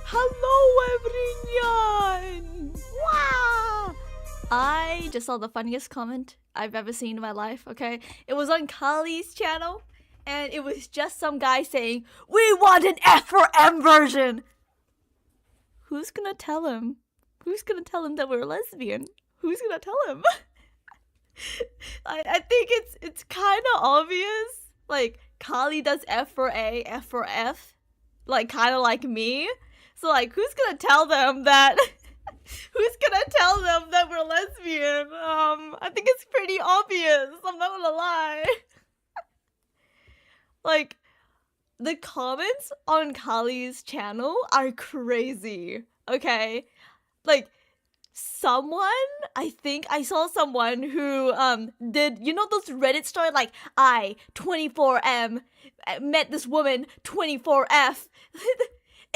Hello everyone! Wow! I just saw the funniest comment I've ever seen in my life, okay? It was on Kali's channel, and it was just some guy saying, "We want an F for M version!" Who's gonna tell him? Who's gonna tell him that we're lesbian? Who's gonna tell him? I think it's kinda obvious. Like, Kali does F for A, F for F. Like, kinda like me. So, like, who's gonna tell them that... who's gonna tell them that we're lesbian? I think it's pretty obvious. I'm not gonna lie. Like, the comments on Kali's channel are crazy. Okay? Like, I think I saw someone who, did, you know those Reddit stories? Like, I, 24M, met this woman, 24F.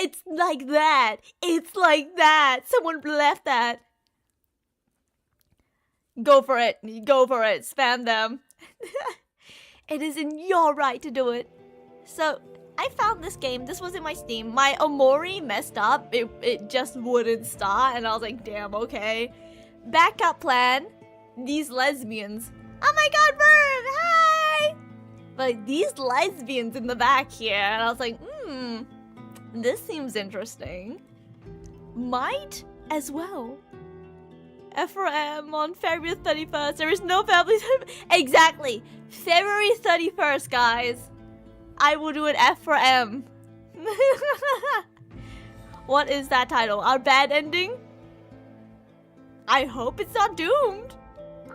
It's like that. It's like that. Someone left that. Go for it. Go for it. Spam them. It is in your right to do it. So, I found this game. This was in my Steam. My Omori messed up. It just wouldn't start. And I was like, damn, okay. Backup plan. These lesbians. Oh my god, Verb! Hi! But these lesbians in the back here. And I was like, this seems interesting. Might as well. F4M on February 31st. There is no family. Exactly. February 31st, guys. I will do an F4M. What is that title? Our bad ending? I hope it's not doomed.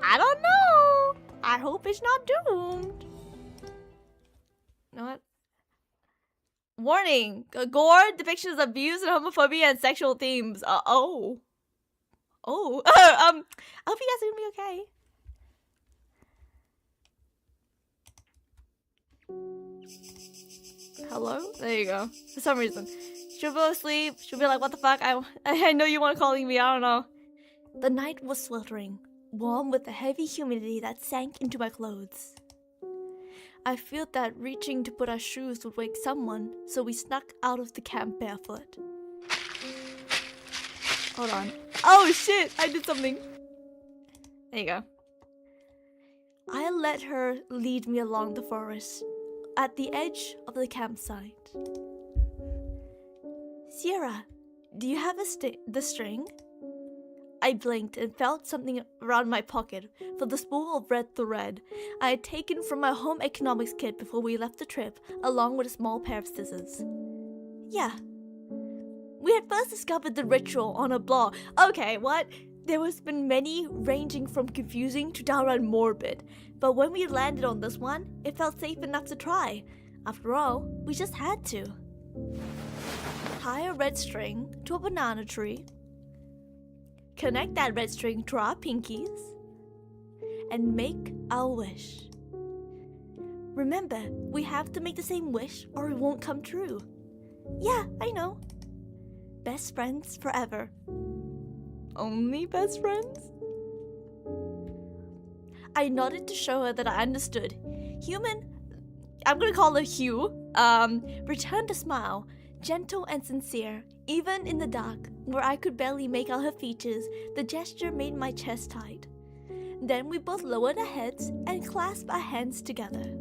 I don't know. I hope it's not doomed. You know what? Warning! Gore, depictions of abuse and homophobia and sexual themes. I hope you guys are gonna be okay. Hello? There you go. For some reason. She'll go asleep. She'll be like, what the fuck? I know you want to calling me. I don't know. The night was sweltering, warm with the heavy humidity that sank into my clothes. I felt that reaching to put our shoes would wake someone, so we snuck out of the camp barefoot. Hold on. Oh shit! I did something. There you go. I let her lead me along the forest, at the edge of the campsite. Sierra, do you have the string? I blinked and felt something around my pocket for the spool of red thread I had taken from my home economics kit before we left the trip, along with a small pair of scissors. Yeah. We had first discovered the ritual on a blog. Okay, what? There has been many, ranging from confusing to downright morbid, but when we landed on this one, it felt safe enough to try. After all, we just had to. Tie a red string to a banana tree. Connect that red string to our pinkies and make our wish. Remember, we have to make the same wish or it won't come true. Yeah, I know. Best friends forever. Only best friends? I nodded to show her that I understood. Human, I'm gonna call her Hugh, returned a smile, Gentle and sincere, even in the dark, where I could barely make out her features, the gesture made my chest tight. Then we both lowered our heads and clasped our hands together.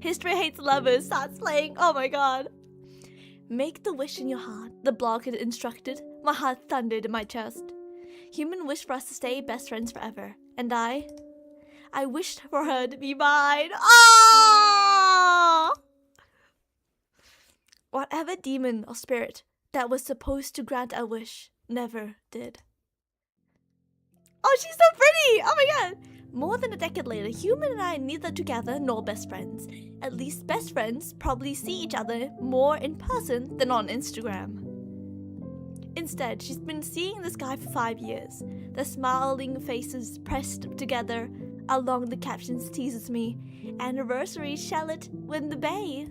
History Hates Lovers starts playing, oh my god. Make the wish in your heart, the blog had instructed. My heart thundered in my chest. Human wished for us to stay best friends forever, and I wished for her to be mine. Ah! Whatever demon or spirit that was supposed to grant our wish never did. Oh, she's so pretty! Oh my god! More than a decade later, Human and I are neither together nor best friends. At least best friends probably see each other more in person than on Instagram. Instead, she's been seeing this guy for 5 years. Their smiling faces pressed together along the captions teases me. Anniversary shallot when the bay.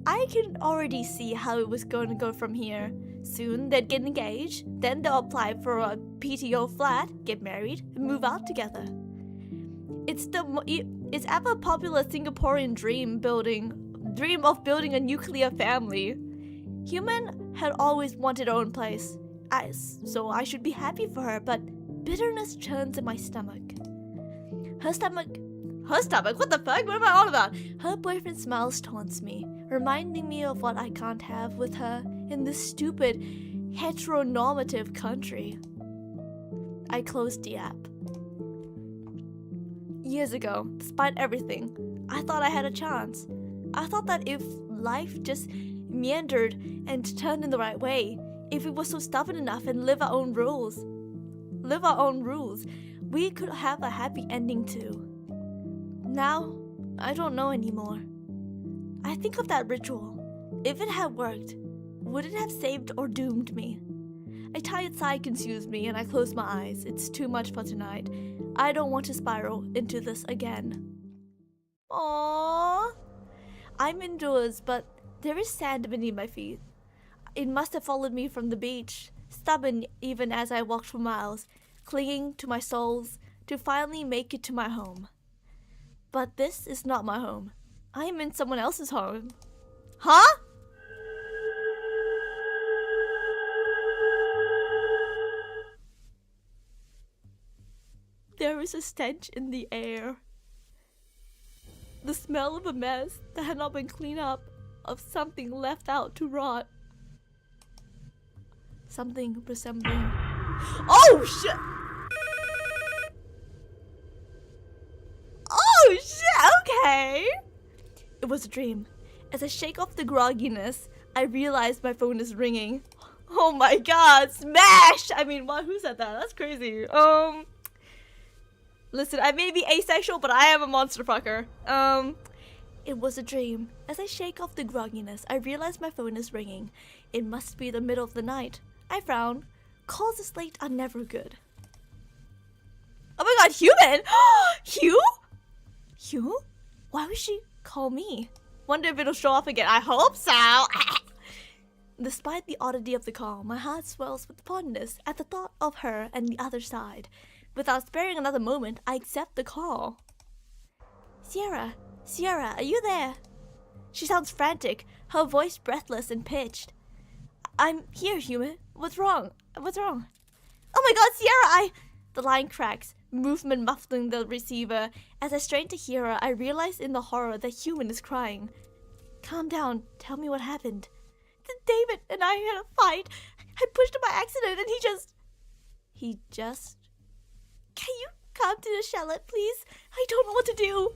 I can already see how it was going to go from here. Soon they'd get engaged, then they'll apply for a PTO flat, get married, and move out together. It's ever popular Singaporean dream of building a nuclear family. Human had always wanted her own place, so I should be happy for her, but bitterness churns in my stomach. Her stomach? What the fuck? What am I on about? Her boyfriend smiles taunts me, reminding me of what I can't have with her in this stupid, heteronormative country. I closed the app. Years ago, despite everything, I thought I had a chance. I thought that if life just meandered and turned in the right way, if we were so stubborn enough and live our own rules, we could have a happy ending too. Now, I don't know anymore. I think of that ritual. If it had worked, would it have saved or doomed me? A tired sigh consumes me and I close my eyes. It's too much for tonight. I don't want to spiral into this again. Aww. I'm indoors, but there is sand beneath my feet. It must have followed me from the beach, stubborn even as I walked for miles, clinging to my soles to finally make it to my home. But this is not my home. I am in someone else's home. Huh? There is a stench in the air. The smell of a mess that had not been cleaned up, of something left out to rot. Something resembling... Oh shit! Oh shit, okay! It was a dream. As I shake off the grogginess, I realize my phone is ringing. Oh my god, smash! I mean, what? Who said that? That's crazy. Listen, I may be asexual, but I am a monster fucker. It was a dream. As I shake off the grogginess, I realize my phone is ringing. It must be the middle of the night. I frown. Calls this late are never good. Oh my god, Human! Hugh? Hugh? Why would she call me? Wonder if it'll show up again. I hope so. Despite the oddity of the call, my heart swells with fondness at the thought of her and the other side. Without sparing another moment, I accept the call. Sierra, are you there? She sounds frantic, her voice breathless and pitched. I'm here, Human. What's wrong? Oh my god, Sierra, The line cracks, movement muffling the receiver. As I strain to hear her, I realize in the horror that Human is crying. Calm down. Tell me what happened. David and I had a fight. I pushed him by accident and he just... Can you come to the chalet, please? I don't know what to do.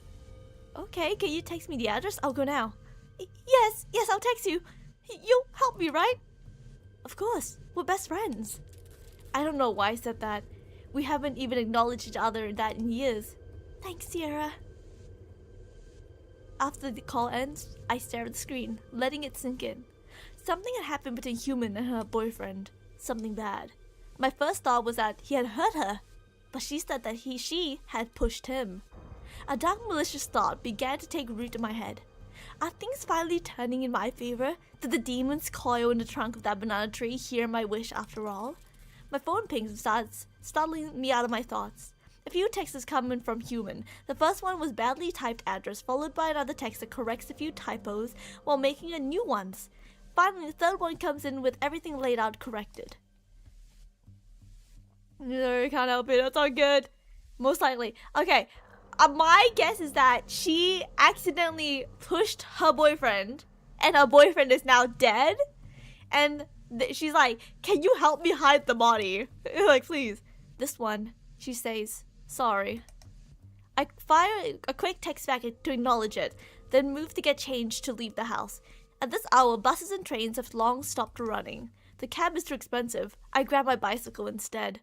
Okay, can you text me the address? I'll go now. Yes, I'll text you. You'll help me, right? Of course, we're best friends. I don't know why I said that. We haven't even acknowledged each other in years. Thanks, Sierra. After the call ends, I stare at the screen, letting it sink in. Something had happened between Human and her boyfriend. Something bad. My first thought was that he had hurt her, but she said that she had pushed him. A dark malicious thought began to take root in my head. Are things finally turning in my favor? Did the demons coil in the trunk of that banana tree hear my wish after all? My phone pings and starts startling me out of my thoughts. A few texts coming from Human. The first one was badly typed address, followed by another text that corrects a few typos while making a new ones. Finally, the third one comes in with everything laid out corrected. No, can't help it. That's not good. Most likely. Okay. My guess is that she accidentally pushed her boyfriend, and her boyfriend is now dead. And she's like, "Can you help me hide the body?" Like, please. This one, she says, "Sorry." I fire a quick text back to acknowledge it, then move to get changed to leave the house. At this hour, buses and trains have long stopped running. The cab is too expensive. I grab my bicycle instead.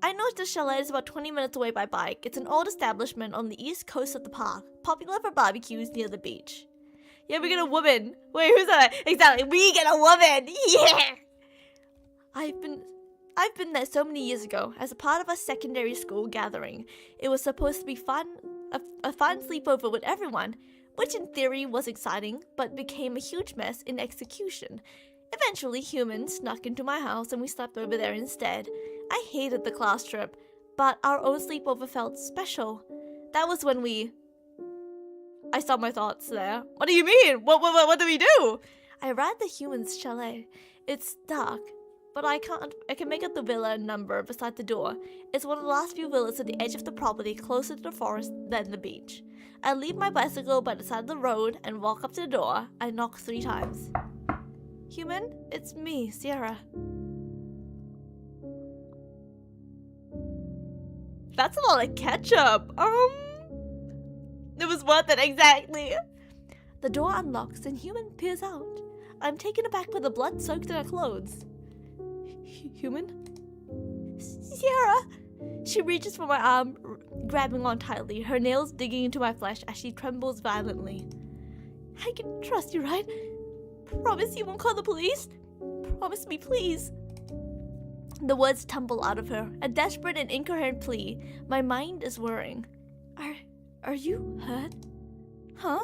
I know the chalet is about 20 minutes away by bike. It's an old establishment on the east coast of the park, popular for barbecues near the beach. Yeah, we get a woman. Wait, who's that? Exactly, we get a woman. Yeah. I've been there so many years ago as a part of a secondary school gathering. It was supposed to be fun, a fun sleepover with everyone, which in theory was exciting, but became a huge mess in execution. Eventually, humans snuck into my house and we slept over there instead. I hated the class trip, but our own sleepover felt special. That was when I stopped my thoughts there. What do you mean? What do we do? I arrived at the humans' chalet. It's dark, but I can make out the villa number beside the door. It's one of the last few villas at the edge of the property, closer to the forest than the beach. I leave my bicycle by the side of the road and walk up to the door. I knock 3 times. Human, it's me, Sierra. That's a lot of ketchup. It was worth it, exactly. The door unlocks and Human peers out. I'm taken aback by the blood soaked in her clothes. Human? Sierra! She reaches for my arm, grabbing on tightly, her nails digging into my flesh as she trembles violently. I can trust you, right? Promise you won't call the police? Promise me, please. The words tumble out of her, a desperate and incoherent plea. My mind is whirring. Are you hurt? Huh?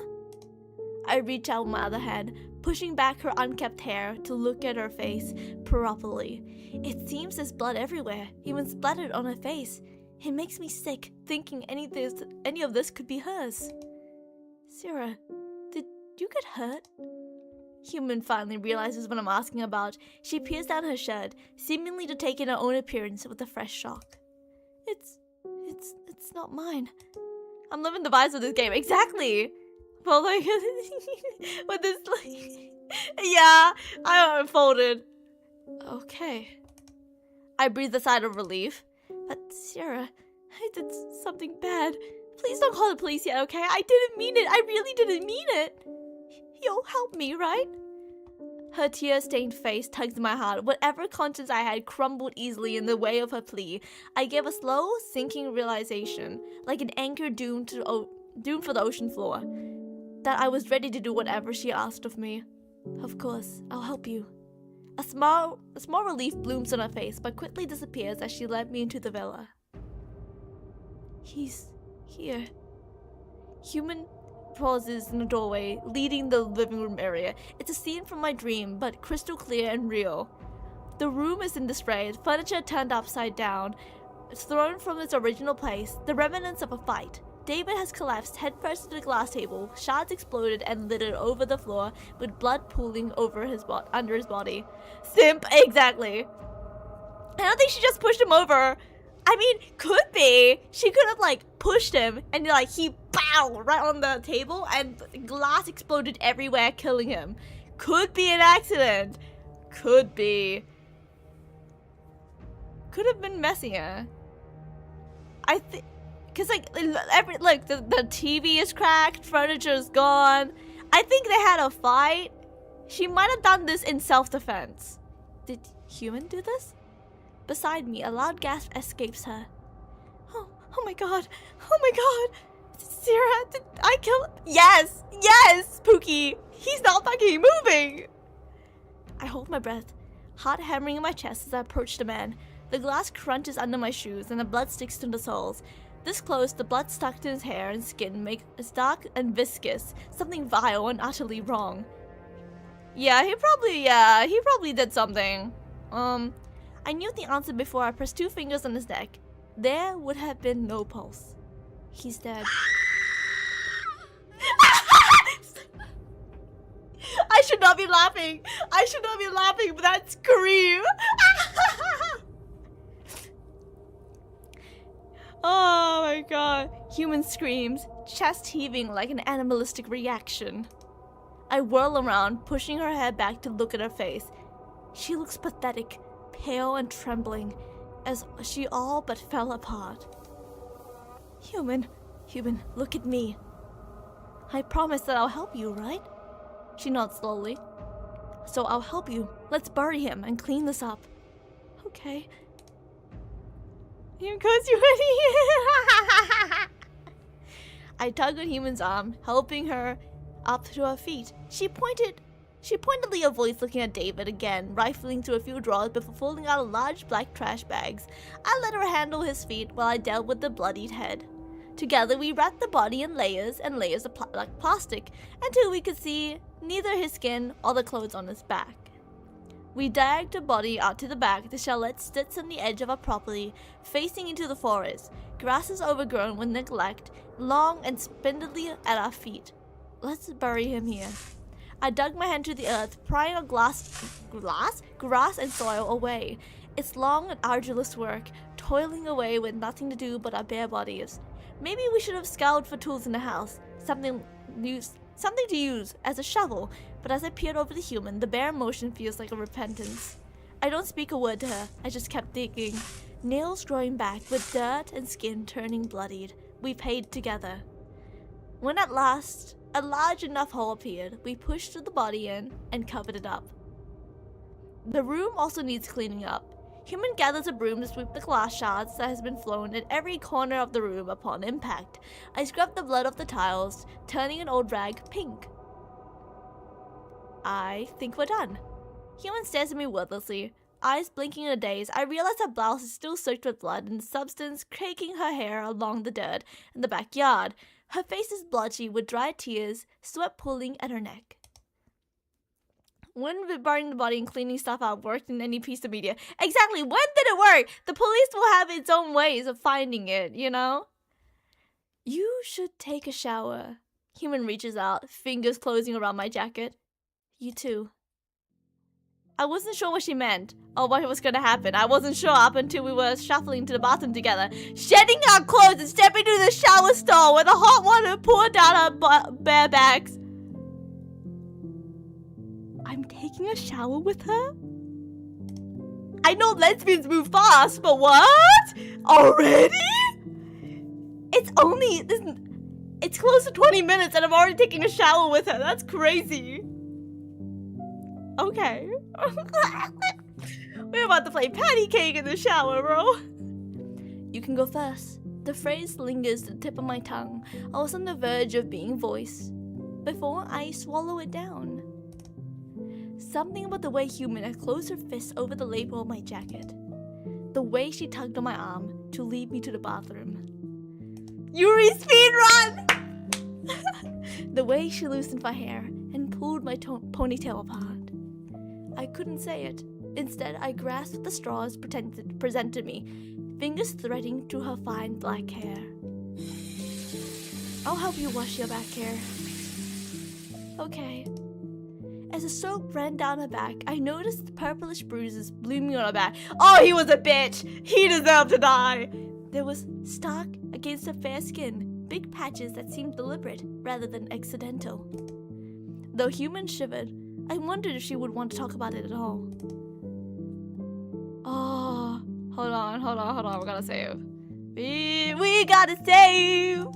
I reach out my other hand, pushing back her unkempt hair to look at her face properly. It seems there's blood everywhere, even splattered on her face. It makes me sick, thinking any of this could be hers. Sarah, did you get hurt? Human finally realizes what I'm asking about. She peers down her shirt, seemingly to take in her own appearance with a fresh shock. It's not mine. I'm living the vibes of this game. Exactly. Well, like, with this, like, yeah, I unfolded. Okay. I breathe a sigh of relief. But Sarah, I did something bad. Please don't call the police yet, okay? I didn't mean it. I really didn't mean it. You'll help me, right? Her tear-stained face tugs my heart. Whatever conscience I had crumbled easily in the way of her plea. I gave a slow, sinking realization, like an anchor doomed for the ocean floor, that I was ready to do whatever she asked of me. Of course, I'll help you. A small relief blooms on her face, but quickly disappears as she led me into the villa. He's here. Human pauses in the doorway, leading the living room area. It's a scene from my dream, but crystal clear and real. The room is in disarray, furniture turned upside down. It's thrown from its original place, the remnants of a fight. David has collapsed headfirst to the glass table, shards exploded and littered over the floor, with blood pooling over under his body. Simp, exactly. I don't think she just pushed him over. I mean, could be. She could have, like, pushed him, and, like, he pow right on the table, and glass exploded everywhere, killing him. Could be an accident. Could be. Could have been messier. I think, cause like the TV is cracked, furniture is gone. I think they had a fight. She might have done this in self-defense. Did Human do this? Beside me, a loud gasp escapes her. Oh my god. Oh my god. Sarah, did I kill him? Yes! Yes, Pookie! He's not fucking moving! I hold my breath, heart hammering in my chest as I approach the man. The glass crunches under my shoes and the blood sticks to the soles. This close, the blood stuck to his hair and skin makes it dark and viscous, something vile and utterly wrong. Yeah, he probably did something. I knew the answer before I pressed 2 fingers on his neck. There would have been no pulse. He's dead. I should not not be laughing. I should not be laughing, but that scream. Oh my god. Human screams, chest heaving like an animalistic reaction. I whirl around, pushing her head back to look at her face. She looks pathetic, pale and trembling, as she all but fell apart. Human, look at me. I promise that I'll help you, right? She nods slowly. So I'll help you. Let's bury him and clean this up. Okay. Here goes you. I tug on Human's arm, helping her up to her feet. She pointedly avoids looking at David again, rifling through a few drawers before pulling out large black trash bags. I let her handle his feet while I dealt with the bloodied head. Together we wrapped the body in layers and layers of black plastic until we could see neither his skin or the clothes on his back. We dragged the body out to the back. The chalet sits on the edge of our property, facing into the forest. Grass is overgrown with neglect, long and spindly at our feet. Let's bury him here. I dug my hand to the earth, prying our grass and soil away. It's long and arduous work, toiling away with nothing to do but our bare bodies. Maybe we should have scoured for tools in the house, something to use as a shovel, but as I peered over the human, the bare motion feels like a repentance. I don't speak a word to her, I just kept digging, nails growing back with dirt and skin turning bloodied. We paid together. When at last a large enough hole appeared, we pushed the body in and covered it up. The room also needs cleaning up. Human gathers a broom to sweep the glass shards that has been flown at every corner of the room upon impact. I scrub the blood off the tiles, turning an old rag pink. I think we're done. Human stares at me wordlessly, eyes blinking in a daze. I realize her blouse is still soaked with blood and substance, caking her hair along the dirt in the backyard. Her face is blotchy with dry tears, sweat pooling at her neck. When did burying the body and cleaning stuff out worked in any piece of media? Exactly, when did it work? The police will have its own ways of finding it, you know? You should take a shower. Human reaches out, fingers closing around my jacket. You too. I wasn't sure what she meant, or what was gonna happen. I wasn't sure up until we were shuffling to the bathroom together, shedding our clothes and stepping into the shower stall where the hot water poured down our bare backs. I'm taking a shower with her? I know lesbians move fast, but what? Already? It's close to 20 minutes and I'm already taking a shower with her. That's crazy. Okay. We're about to play patty cake in the shower, bro. You can go first. The phrase lingers at the tip of my tongue. I was on the verge of being voiced before I swallow it down. Something about the way Human had closed her fist over the lapel of my jacket. The way she tugged on my arm to lead me to the bathroom. Yuri speedrun! The way she loosened my hair and pulled my ponytail apart. I couldn't say it. Instead, I grasped the straws presented me, fingers threading through her fine black hair. I'll help you wash your back hair. Okay. As the soap ran down her back, I noticed purplish bruises blooming on her back. Oh, he was a bitch! He deserved to die! There was stark against her fair skin, big patches that seemed deliberate rather than accidental. Though Human shivered, I wondered if she would want to talk about it at all. Oh, hold on, we gotta save. We gotta save!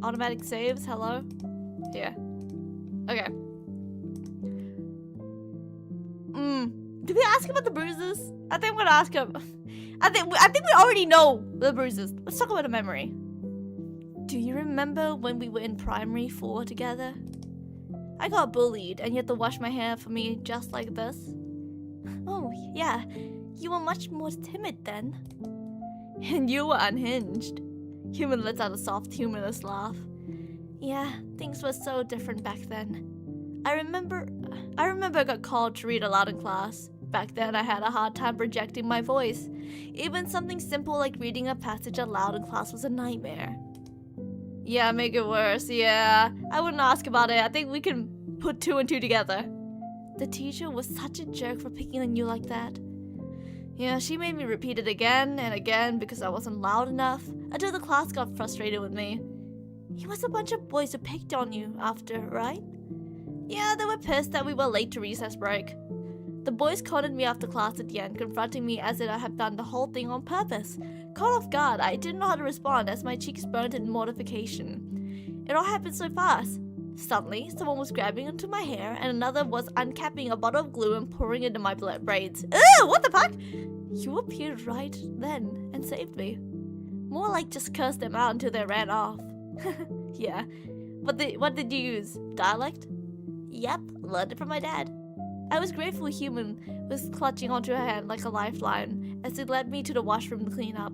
Automatic saves, hello? Yeah. Okay. Did we ask about the bruises? I think I'm gonna ask him. I think we already know the bruises. Let's talk about a memory. Do you remember when we were in primary 4 together? I got bullied and you had to wash my hair for me just like this. Oh, yeah. You were much more timid then. And you were unhinged. Human lets out a soft, humorless laugh. Yeah, things were so different back then. I remember I got called to read aloud in class. Back then, I had a hard time projecting my voice. Even something simple like reading a passage aloud in class was a nightmare. Yeah, make it worse, yeah. I wouldn't ask about it. I think we can put 2 and 2 together. The teacher was such a jerk for picking on you like that. Yeah, she made me repeat it again and again because I wasn't loud enough, until the class got frustrated with me. It was a bunch of boys who picked on you after, right? Yeah, they were pissed that we were late to recess break. The boys cornered me after class at the end, confronting me as if I had done the whole thing on purpose. Caught off guard, I didn't know how to respond as my cheeks burned in mortification. It all happened so fast. Suddenly, someone was grabbing onto my hair and another was uncapping a bottle of glue and pouring it in my braids. Ew, what the fuck? You appeared right then and saved me. More like just cursed them out until they ran off. Yeah. What did you use? Dialect? Yep, learned it from my dad. I was grateful Human was clutching onto her hand like a lifeline as it led me to the washroom to clean up.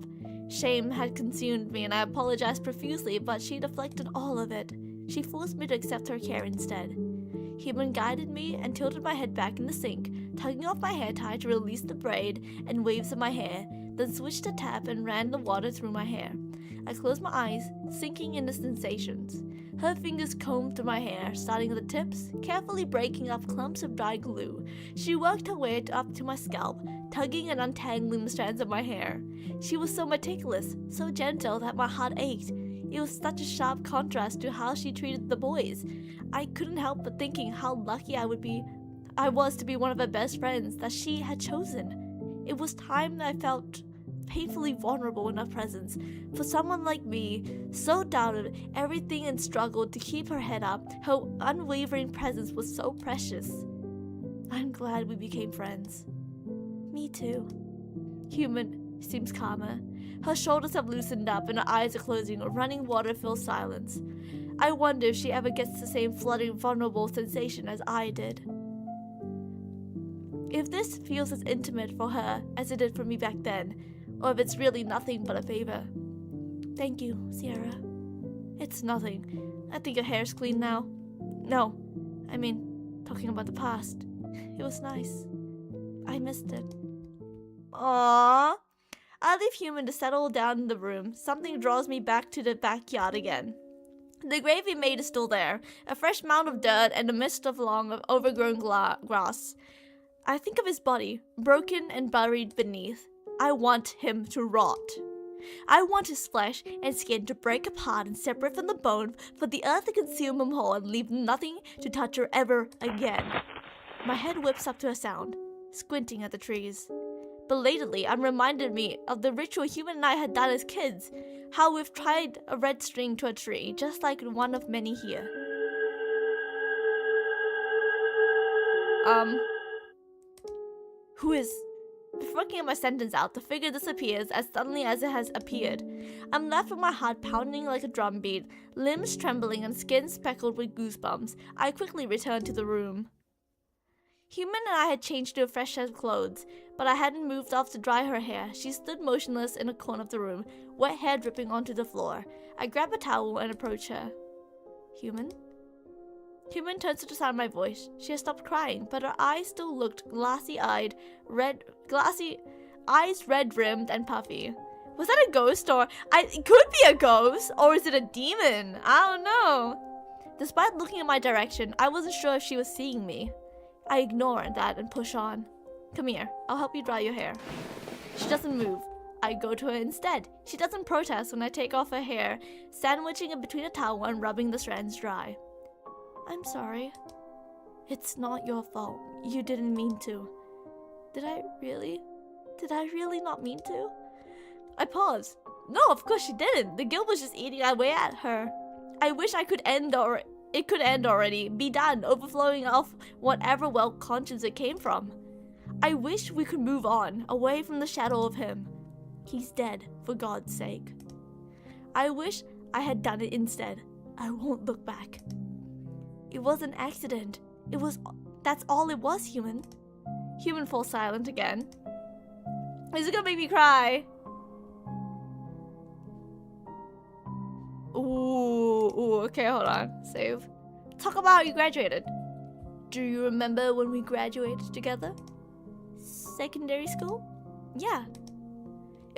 Shame had consumed me and I apologized profusely, but she deflected all of it. She forced me to accept her care instead. Human guided me and tilted my head back in the sink, tugging off my hair tie to release the braid and waves of my hair, then switched the tap and ran the water through my hair. I closed my eyes, sinking into sensations. Her fingers combed through my hair, starting at the tips, carefully breaking up clumps of dry glue. She worked her way up to my scalp, tugging and untangling the strands of my hair. She was so meticulous, so gentle that my heart ached. It was such a sharp contrast to how she treated the boys. I couldn't help but thinking how lucky I was to be one of her best friends that she had chosen. It was time that I felt painfully vulnerable in her presence. For someone like me, so doubted everything and struggled to keep her head up, her unwavering presence was so precious. I'm glad we became friends. Me too. Human seems calmer. Her shoulders have loosened up and her eyes are closing. Running water fills silence. I wonder if she ever gets the same flooding, vulnerable sensation as I did. If this feels as intimate for her as it did for me back then, or if it's really nothing but a favor. Thank you, Sierra. It's nothing. I think your hair's clean now. No, I mean, talking about the past. It was nice. I missed it. Aww. I leave Human to settle down in the room. Something draws me back to the backyard again. The grave he made is still there, a fresh mound of dirt and a mist of long, overgrown grass. I think of his body, broken and buried beneath. I want him to rot. I want his flesh and skin to break apart and separate from the bone, for the earth to consume him whole and leave nothing to touch her ever again. My head whips up to a sound, squinting at the trees. Belatedly, I'm reminded me of the ritual Human and I had done as kids, how we've tied a red string to a tree, just like one of many here. Who is... Before getting my sentence out, the figure disappears as suddenly as it has appeared. I'm left with my heart pounding like a drum beat, limbs trembling and skin speckled with goosebumps. I quickly return to the room. Human and I had changed to a fresh set of clothes, but I hadn't moved off to dry her hair. She stood motionless in a corner of the room, wet hair dripping onto the floor. I grab a towel and approach her. Human? Human turns to the sound of my voice. She has stopped crying, but her eyes still looked glassy-eyed, eyes red-rimmed and puffy. Was that a ghost it could be a ghost, or is it a demon? I don't know. Despite looking in my direction, I wasn't sure if she was seeing me. I ignore that and push on. Come here, I'll help you dry your hair. She doesn't move. I go to her instead. She doesn't protest when I take off her hair, sandwiching it between a towel and rubbing the strands dry. I'm sorry. It's not your fault. You didn't mean to. Did I really not mean to? I pause. No, of course she didn't. The guilt was just eating away at her. I wish it could end already. Be done, overflowing off whatever well conscience it came from. I wish we could move on, away from the shadow of him. He's dead, for God's sake. I wish I had done it instead. I won't look back. It was an accident. That's all it was, Human. Human falls silent again. Is it gonna make me cry? Ooh, okay, hold on. Save. Talk about how you graduated. Do you remember when we graduated together? Secondary school? Yeah.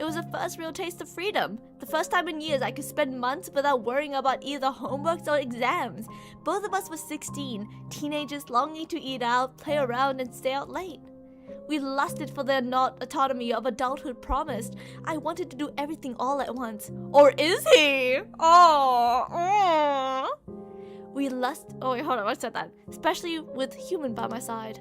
It was the first real taste of freedom. The first time in years I could spend months without worrying about either homeworks or exams. Both of us were 16, teenagers longing to eat out, play around, and stay out late. We lusted for the autonomy of adulthood promised. I wanted to do everything all at once. Or is he? Oh. We lust. Oh wait, hold on. I said that. Especially with human by my side.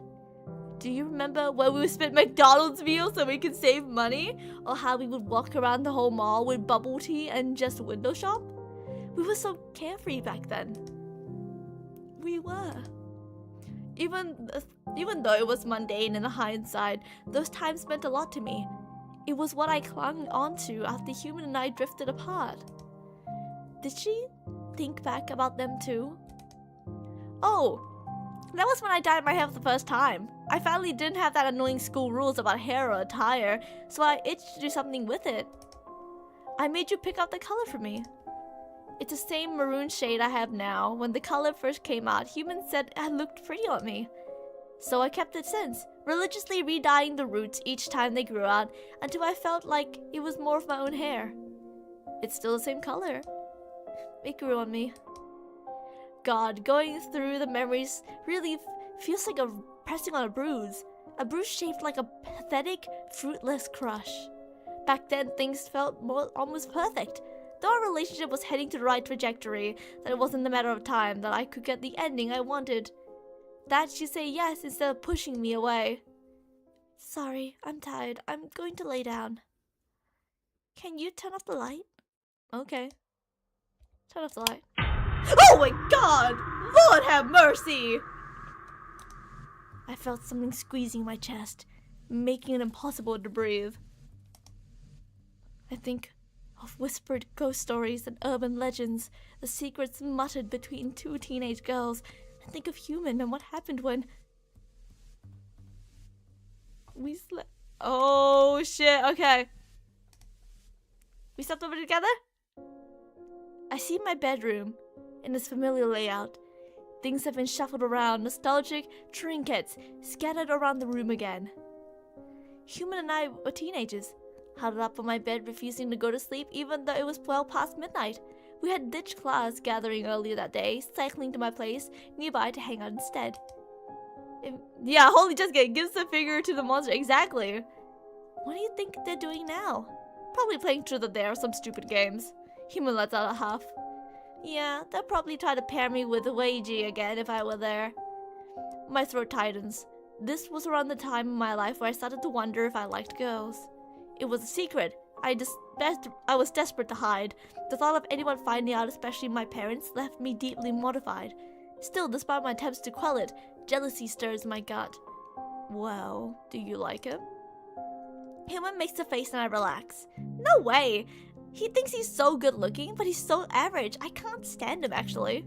Do you remember when we would split McDonald's meals so we could save money? Or how we would walk around the whole mall with bubble tea and just window shop? We were so carefree back then. We were. Even though it was mundane in the hindsight, those times meant a lot to me. It was what I clung onto after Human and I drifted apart. Did she think back about them too? Oh, that was when I dyed my hair for the first time. I finally didn't have that annoying school rules about hair or attire, so I itched to do something with it. I made you pick out the color for me. It's the same maroon shade I have now. When the color first came out, humans said it looked pretty on me. So I kept it since, religiously re-dyeing the roots each time they grew out until I felt like it was more of my own hair. It's still the same color. It grew on me. God, going through the memories really feels like pressing on a bruise shaped like a pathetic, fruitless crush. Back then, things felt almost perfect. Though our relationship was heading to the right trajectory, that it wasn't a matter of time that I could get the ending I wanted. That she'd say yes instead of pushing me away. Sorry, I'm tired. I'm going to lay down. Can you turn off the light? Okay. Turn off the light. Oh my God! Lord have mercy! I felt something squeezing my chest, making it impossible to breathe. I think of whispered ghost stories and urban legends, the secrets muttered between two teenage girls. I think of Human and what happened when we slept. Oh shit, okay. We slept over together? I see my bedroom in its familiar layout. Things have been shuffled around, nostalgic trinkets scattered around the room again. Human and I were teenagers, huddled up on my bed, refusing to go to sleep even though it was well past midnight. We had ditched class gathering earlier that day, cycling to my place nearby to hang out instead. Yeah, holy Jessica, gives the figure to the monster. Exactly. What do you think they're doing now? Probably playing Truth or Dare or some stupid games. Human lets out a huff. Yeah, they'll probably try to pair me with Weiji again if I were there. My throat tightens. This was around the time in my life where I started to wonder if I liked girls. It was a secret I was desperate to hide. The thought of anyone finding out, especially my parents, left me deeply mortified. Still, despite my attempts to quell it, jealousy stirs my gut. Well, do you like him? Human makes a face and I relax. No way! He thinks he's so good looking, but he's so average. I can't stand him, actually.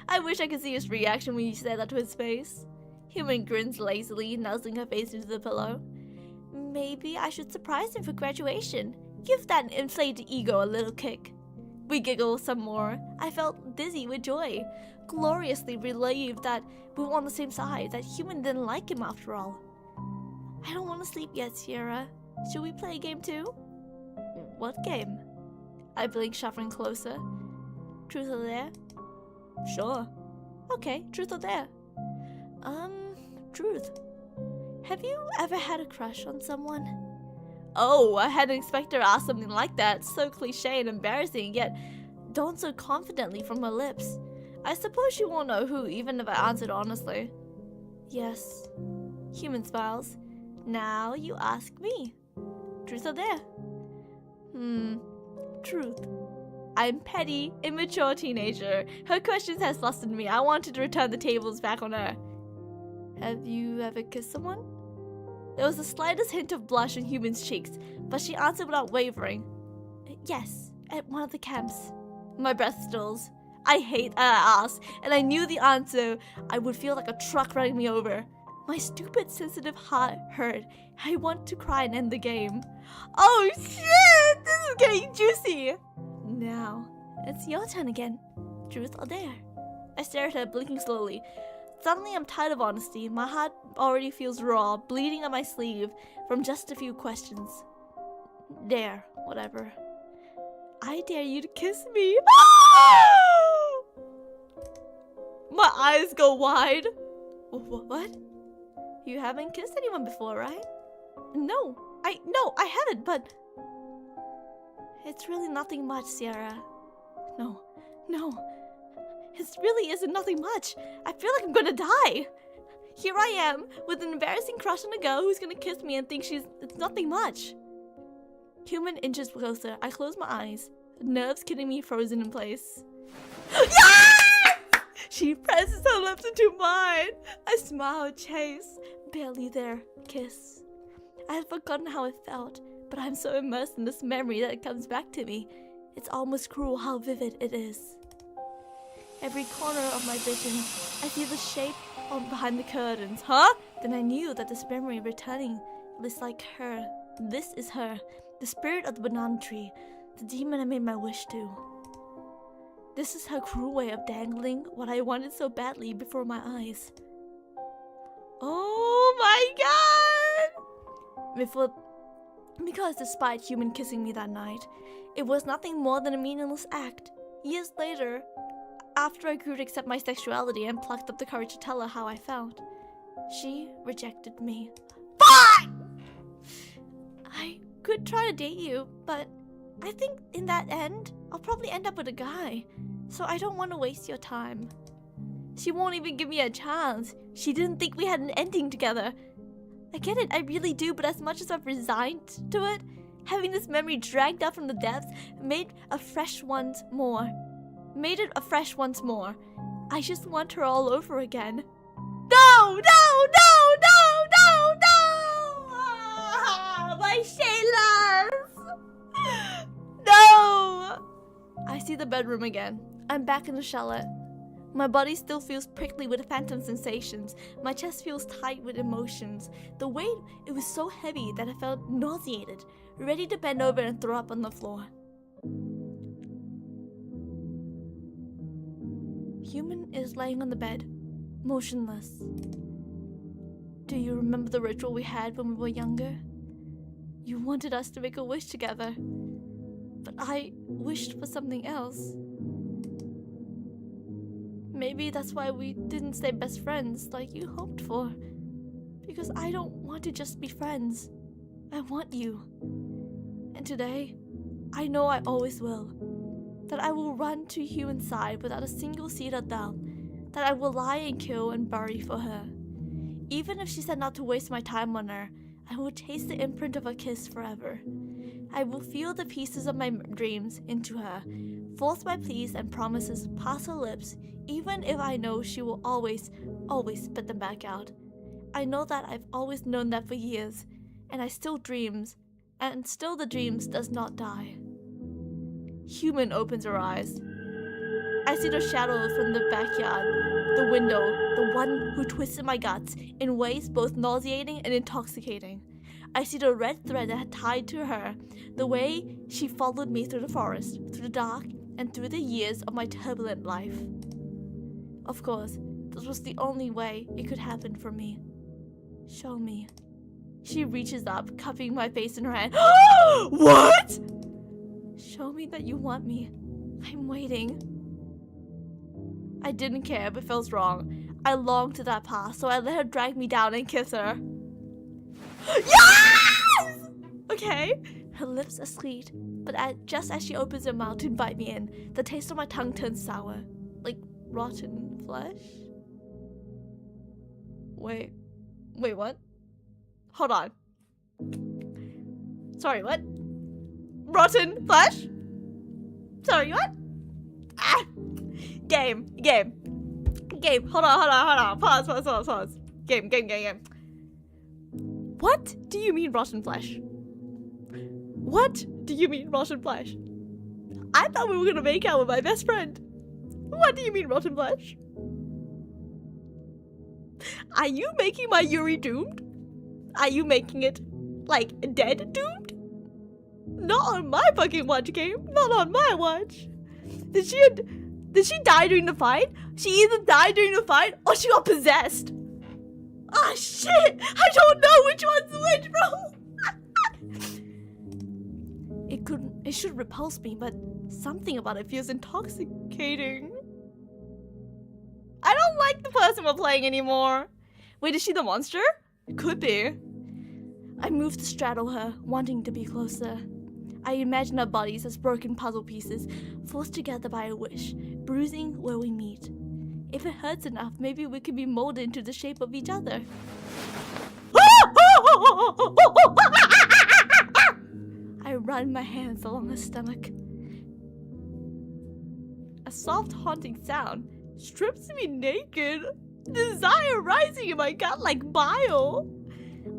I wish I could see his reaction when you said that to his face. Human grins lazily, nuzzling her face into the pillow. Maybe I should surprise him for graduation. Give that inflated ego a little kick. We giggle some more. I felt dizzy with joy, gloriously relieved that we were on the same side, that Human didn't like him after all. I don't want to sleep yet, Sierra. Should we play a game too? What game? I blink, shuffling closer. Truth or Dare? Sure. Okay, Truth or Dare? Truth. Have you ever had a crush on someone? Oh, I hadn't expected her to ask something like that. So cliche and embarrassing, yet dawned so confidently from her lips. I suppose she won't know who, even if I answered honestly. Yes. Human smiles. Now you ask me. Truth or Dare? Truth. I'm petty, immature teenager. Her questions has flustered me. I wanted to return the tables back on her. Have you ever kissed someone? There was the slightest hint of blush in Human's cheeks, but she answered without wavering. Yes, at one of the camps. My breath stills. I hate that I asked, and I knew the answer. I would feel like a truck running me over. My stupid, sensitive heart hurt. I want to cry and end the game. Oh shit! This is getting juicy! Now, it's your turn again. Truth or Dare? I stare at her, blinking slowly. Suddenly I'm tired of honesty. My heart already feels raw, bleeding on my sleeve from just a few questions. Dare, whatever. I dare you to kiss me. My eyes go wide. What? You haven't kissed anyone before, right? No, I haven't, but it's really nothing much, Sierra. No, it really isn't nothing much. I feel like I'm gonna die. Here I am with an embarrassing crush on a girl who's gonna kiss me and think it's nothing much. Human inches closer. I close my eyes, nerves getting me frozen in place. Yes! She presses her lips into mine. I smile, chase, barely there, kiss. I had forgotten how it felt, but I'm so immersed in this memory that it comes back to me. It's almost cruel how vivid it is. Every corner of my vision, I see the shape behind the curtains. Huh? Then I knew that this memory returning is like her. This is her. The spirit of the banana tree. The demon I made my wish to. This is her cruel way of dangling what I wanted so badly before my eyes. Oh my god! Because despite human kissing me that night, it was nothing more than a meaningless act. Years later, after I grew to accept my sexuality and plucked up the courage to tell her how I felt, she rejected me. Fuck! I could try to date you, but I think in that end, I'll probably end up with a guy, so I don't want to waste your time. She won't even give me a chance. She didn't think we had an ending together. I get it, I really do, but as much as I've resigned to it, having this memory dragged up from the depths made it a fresh once more. I just want her all over again. No! My Shaylas! No! I see the bedroom again. I'm back in the chalet. My body still feels prickly with phantom sensations. My chest feels tight with emotions. The weight, it was so heavy that I felt nauseated, ready to bend over and throw up on the floor. Human is laying on the bed, motionless. Do you remember the ritual we had when we were younger? You wanted us to make a wish together, but I wished for something else. Maybe that's why we didn't stay best friends like you hoped for. Because I don't want to just be friends. I want you. And today, I know I always will. That I will run to human side without a single seed of doubt. That I will lie and kill and bury for her. Even if she said not to waste my time on her, I will taste the imprint of a kiss forever. I will feel the pieces of my dreams into her, force my pleas and promises past her lips, even if I know she will always spit them back out. I know that I've always known that for years, and I still dreams, and still the dreams does not die. Human opens her eyes. I see the shadow from the backyard, the window, the one who twisted my guts in ways both nauseating and intoxicating. I see the red thread that had tied to her, the way she followed me through the forest, through the dark, and through the years of my turbulent life. Of course, this was the only way it could happen for me. Show me. She reaches up, cupping my face in her hand. What? Show me that you want me. I'm waiting. I didn't care if it felt wrong. I longed to that past, so I let her drag me down and kiss her. Yes! Okay. Her lips are sweet, but just as she opens her mouth to invite me in, the taste of my tongue turns sour, like rotten flesh. Wait, what? Hold on. Sorry, what? Rotten flesh? Sorry, what? Ah! Game. Hold on. Pause. Game. What do you mean rotten flesh? What do you mean rotten flesh? I thought we were gonna make out with my best friend. What do you mean rotten flesh? Are you making my Yuri doomed? Are you making it, like, dead doomed? Not on my fucking watch, game. Not on my watch. Did she die during the fight? She either died during the fight or she got possessed. Ah, shit! I don't know which one's which, bro! It should repulse me, but something about it feels intoxicating. I don't like the person we're playing anymore. Wait, is she the monster? Could be. I move to straddle her, wanting to be closer. I imagine our bodies as broken puzzle pieces, forced together by a wish, bruising where we meet. If it hurts enough, maybe we can be molded into the shape of each other. I run my hands along her stomach. A soft, haunting sound strips me naked, desire rising in my gut like bile.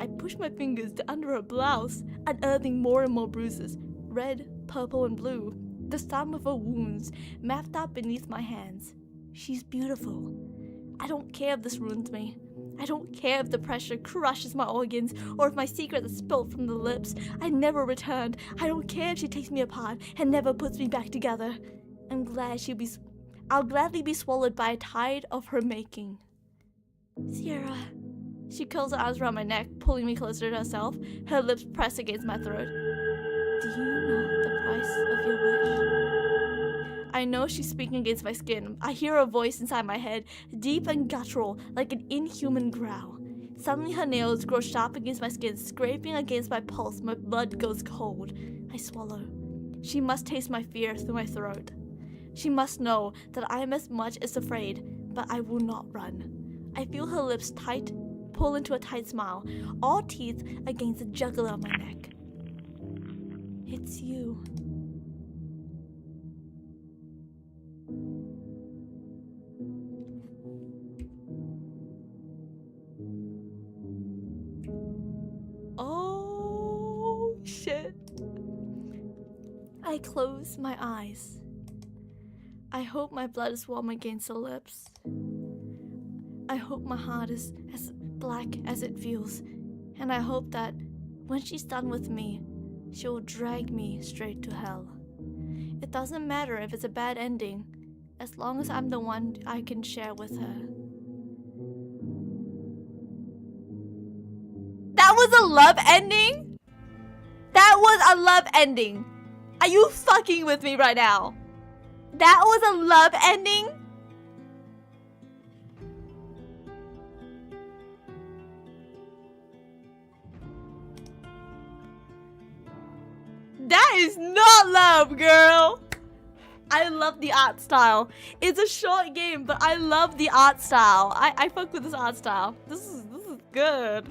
I push my fingers to under her blouse, unearthing more and more bruises, red, purple, and blue, the sum of her wounds mapped out beneath my hands. She's beautiful. I don't care if this ruins me. I don't care if the pressure crushes my organs or if my secret is spilt from the lips I never returned. I don't care if she takes me apart and never puts me back together. I'll gladly be swallowed by a tide of her making. Sierra. She curls her arms around my neck, pulling me closer to herself, her lips pressed against my throat. Do you know the price of your wish? I know she's speaking against my skin. I hear her voice inside my head, deep and guttural, like an inhuman growl. Suddenly her nails grow sharp against my skin, scraping against my pulse. My blood goes cold. I swallow. She must taste my fear through my throat. She must know that I am as much as afraid, but I will not run. I feel her lips tight, pull into a tight smile, all teeth against the jugular of my neck. It's you. Oh, shit. I close my eyes. I hope my blood is warm against her lips. I hope my heart is as black as it feels. And I hope that when she's done with me, she will drag me straight to hell. It doesn't matter if it's a bad ending, as long as I'm the one I can share with her. That was a love ending? That was a love ending. Are you fucking with me right now? That was a love ending? That is not love, girl. I love the art style. It's a short game, but I love the art style. I fuck with this art style. This is good.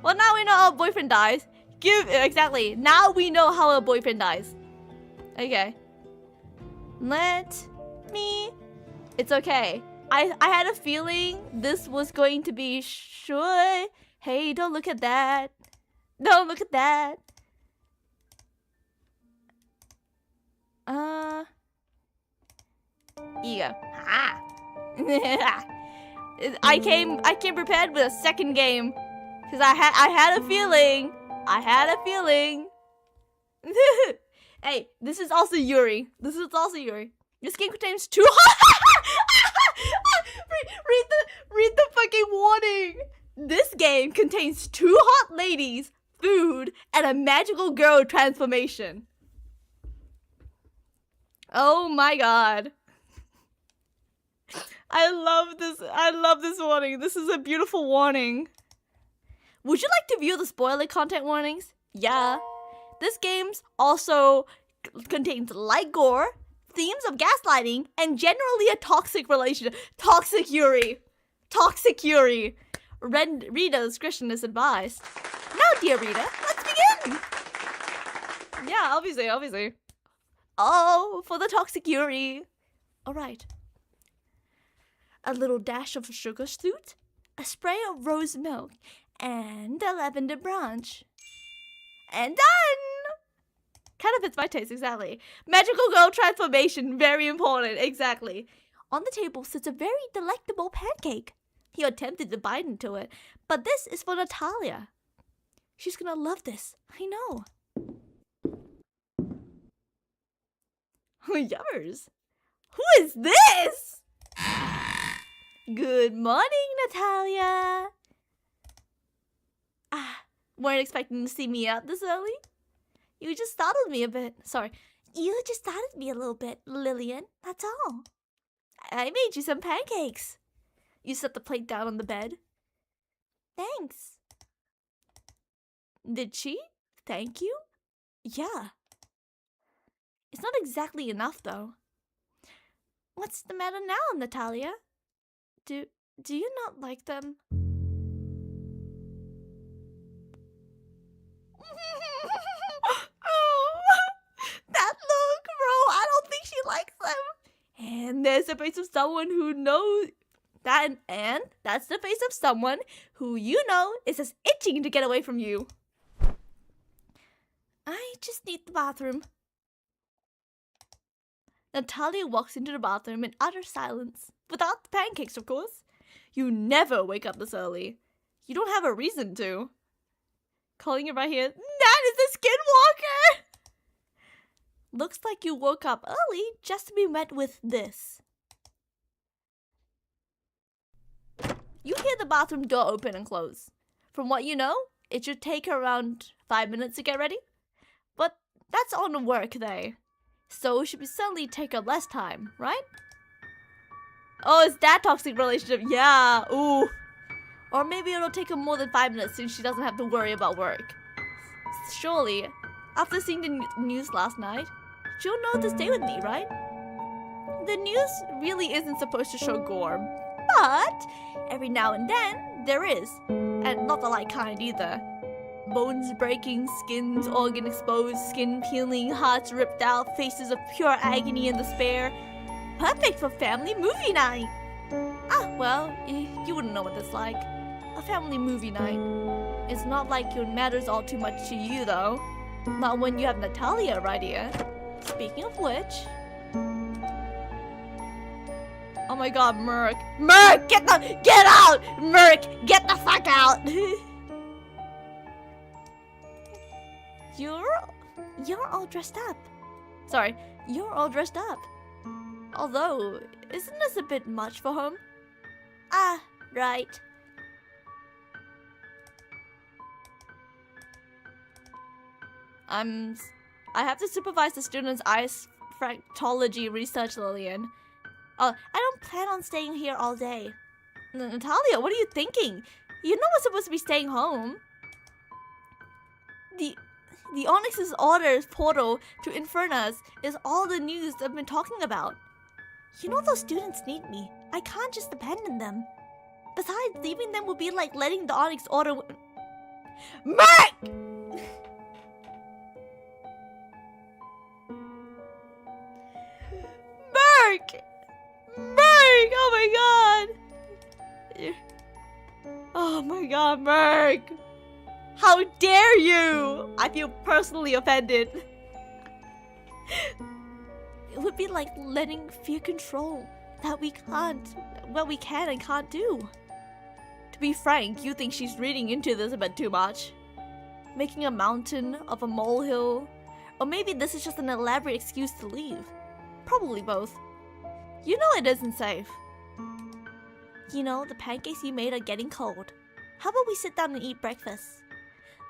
Well, now we know how a boyfriend dies. Exactly. Now we know how a boyfriend dies. Okay. It's okay. I had a feeling this was going to be sure. Hey, don't look at that. Don't look at that. Here you go. Ha. I came prepared with a second game. Because I had a feeling. I had a feeling. Hey, this is also Yuri. This game contains two read the fucking warning. This game contains 2 hot ladies, food, and a magical girl transformation. Oh my god. I love this warning. This is a beautiful warning. Would you like to view the spoiler content warnings? Yeah. This game also contains light gore, themes of gaslighting, and generally a toxic relationship. Toxic Yuri. Toxic Yuri. Reader discretion is advised. Now, dear reader, let's begin. Yeah, obviously. Oh, for the toxic Yuri. Alright. A little dash of sugar suit, a spray of rose milk, and a lavender branch. And done! Kind of fits my taste, exactly. Magical girl transformation, very important, exactly. On the table sits a very delectable pancake. He attempted to bite into it, but this is for Natalia. She's gonna love this, I know. Yummers. Who is this? Good morning, Natalia. weren't expecting to see me out this early? You just startled me a bit. Sorry. You just startled me a little bit, Lillian. That's all. I made you some pancakes. You set the plate down on the bed. Thanks. Did she? Thank you? Yeah. It's not exactly enough, though. What's the matter now, Natalia? Do you not like them? Oh, that look, bro. I don't think she likes them. And there's the face of someone who knows that, and that's the face of someone who you know is just itching to get away from you. I just need the bathroom. Natalia walks into the bathroom in utter silence. Without the pancakes, of course. You never wake up this early. You don't have a reason to. Calling it right here. That is a skinwalker! Looks like you woke up early just to be met with this. You hear the bathroom door open and close. From what you know, it should take her around 5 minutes to get ready. But that's on a work day. So it should certainly take her less time, right? Oh, it's that toxic relationship. Yeah, ooh. Or maybe it'll take her more than 5 minutes since she doesn't have to worry about work. Surely, after seeing the news last night, she'll know to stay with me, right? The news really isn't supposed to show gore, but every now and then, there is. And not the light kind either. Bones breaking, skins, organ exposed, skin peeling, hearts ripped out, faces of pure agony and despair. Perfect for family movie night! Ah, well, you wouldn't know what it's like. A family movie night. It's not like it matters all too much to you, though. Not when you have Natalia right here. Speaking of which... Oh my god, Merc. Merc, get out! Merc, get the fuck out! You're all dressed up. Sorry, you're all dressed up. Although, isn't this a bit much for home? Ah, right. I have to supervise the students' ice fractology research, Lillian. I don't plan on staying here all day. Natalia, what are you thinking? You know we're supposed to be staying home. The Onyx's orders portal to Infernus is all the news I've been talking about. You know those students need me. I can't just depend on them. Besides, leaving them would be like letting the Onyx order... Merc! Merc! Merc! Oh my god! Oh my god, Merc! How dare you! I feel personally offended. It would be like letting fear control what we can and can't do. To be frank, you think she's reading into this a bit too much. Making a mountain of a molehill, or maybe this is just an elaborate excuse to leave. Probably both. You know it isn't safe. You know, the pancakes you made are getting cold. How about we sit down and eat breakfast?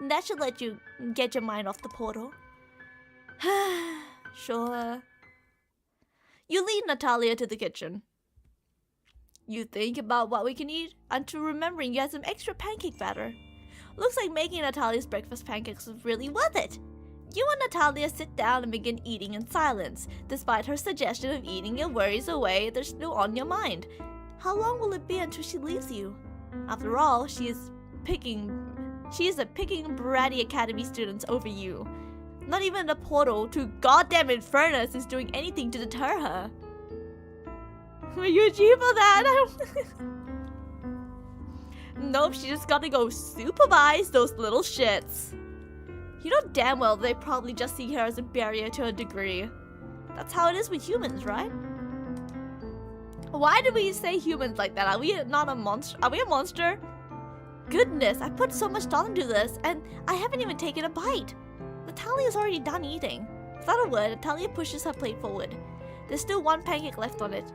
That should let you get your mind off the portal. Sure. You lead Natalia to the kitchen. You think about what we can eat until remembering you had some extra pancake batter. Looks like making Natalia's breakfast pancakes was really worth it. You and Natalia sit down and begin eating in silence. Despite her suggestion of eating your worries away, they're still on your mind. How long will it be until she leaves you? After all, she is a picking bratty academy students over you. Not even the portal to goddamn Infernus is doing anything to deter her. Will you achieve for that? Nope, she just gotta go supervise those little shits. You know damn well they probably just see her as a barrier to a degree. That's how it is with humans, right? Why do we say humans like that? Are we not a monster? Are we a monster? Goodness, I put so much thought into this, and I haven't even taken a bite. Natalia's already done eating. Without a word, Natalia pushes her plate forward. There's still one pancake left on it.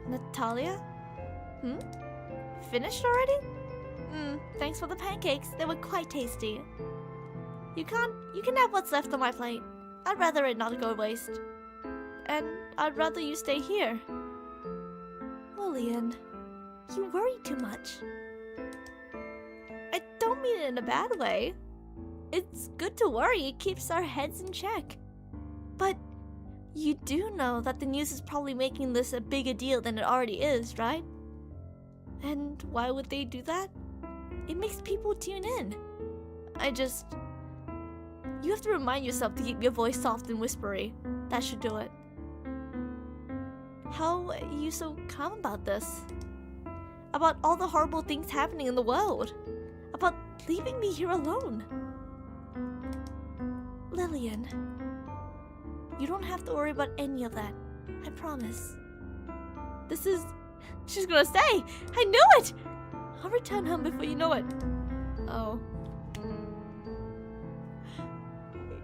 Natalia? Finished already? Thanks for the pancakes. They were quite tasty. You can have what's left on my plate. I'd rather it not go waste. And I'd rather you stay here. Lillian, you worry too much. I don't mean it in a bad way. It's good to worry. It keeps our heads in check. But you do know that the news is probably making this a bigger deal than it already is, right? And why would they do that? It makes people tune in. You have to remind yourself to keep your voice soft and whispery. That should do it. How are you so calm about this? About all the horrible things happening in the world? About leaving me here alone? Lillian, you don't have to worry about any of that. I promise. She's gonna stay! I knew it! I'll return home before you know it. Oh.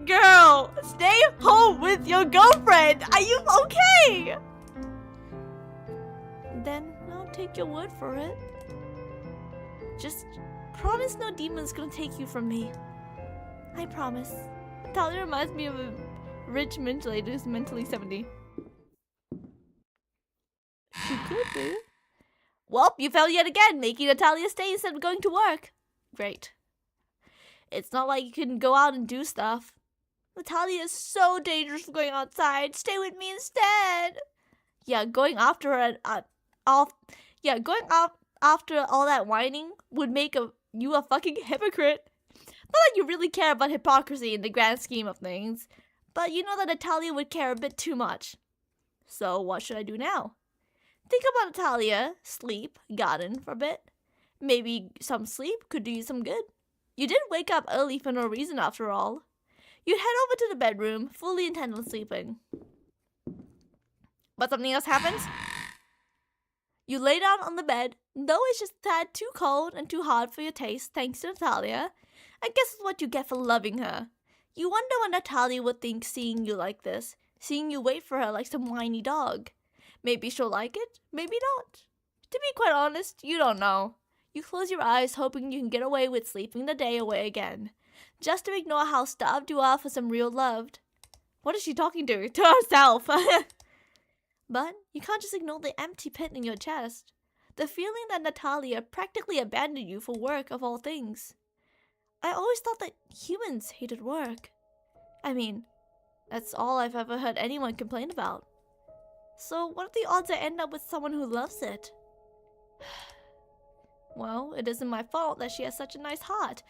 Girl, stay home with your girlfriend! Are you okay? Then I'll take your word for it. Just promise no demon's gonna take you from me. I promise. Natalia reminds me of a rich mental lady who's mentally 70. She could be. Well, you failed yet again, making Natalia stay instead of going to work. Great. It's not like you can go out and do stuff. Natalia is so dangerous for going outside. Stay with me instead. Yeah, going after her after all that whining would make you a fucking hypocrite. Not that you really care about hypocrisy in the grand scheme of things, but you know that Natalia would care a bit too much. So what should I do now? Think about Natalia, sleep, garden for a bit. Maybe some sleep could do you some good. You didn't wake up early for no reason after all. You'd head over to the bedroom, fully intent on sleeping. But something else happens. You lay down on the bed, though it's just a tad too cold and too hard for your taste, thanks to Natalia. I guess it's what you get for loving her. You wonder what Natalia would think seeing you like this, seeing you wait for her like some whiny dog. Maybe she'll like it, maybe not. To be quite honest, you don't know. You close your eyes hoping you can get away with sleeping the day away again, just to ignore how starved you are for some real love. What is she talking to? To herself! But you can't just ignore the empty pit in your chest. The feeling that Natalia practically abandoned you for work of all things. I always thought that humans hated work. I mean, that's all I've ever heard anyone complain about. So what are the odds I end up with someone who loves it? Well, it isn't my fault that she has such a nice heart.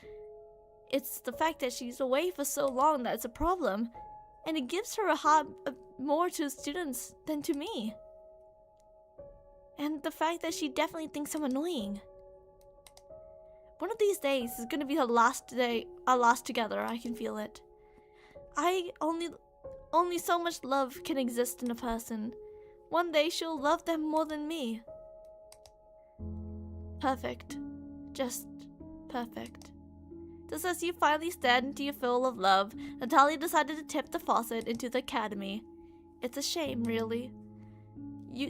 It's the fact that she's away for so long that's a problem. And it gives her a heart more to students than to me. And the fact that she definitely thinks I'm annoying. One of these days is gonna be our last together. I can feel it. Only so much love can exist in a person. One day she'll love them more than me. Perfect. Just perfect. Just as you finally stared into your fill of love, Natalia decided to tip the faucet into the academy. It's a shame, really.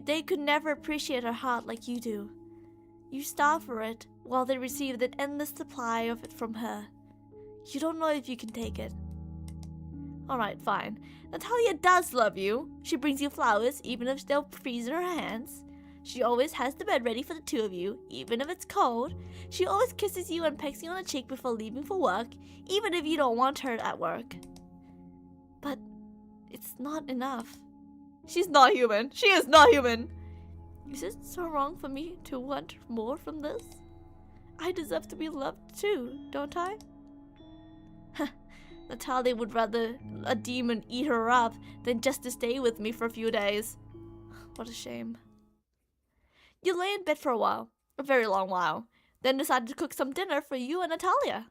They could never appreciate her heart like you do. You starve for it, while they receive an endless supply of it from her. You don't know if you can take it. Alright, fine. Natalia does love you. She brings you flowers, even if they'll freeze in her hands. She always has the bed ready for the two of you, even if it's cold. She always kisses you and pecks you on the cheek before leaving for work, even if you don't want her at work. But it's not enough. She's not human. She is not human. Is it so wrong for me to want more from this? I deserve to be loved too, don't I? Natalia would rather a demon eat her up than just to stay with me for a few days. What a shame. You lay in bed for a while, a very long while, then decided to cook some dinner for you and Natalia.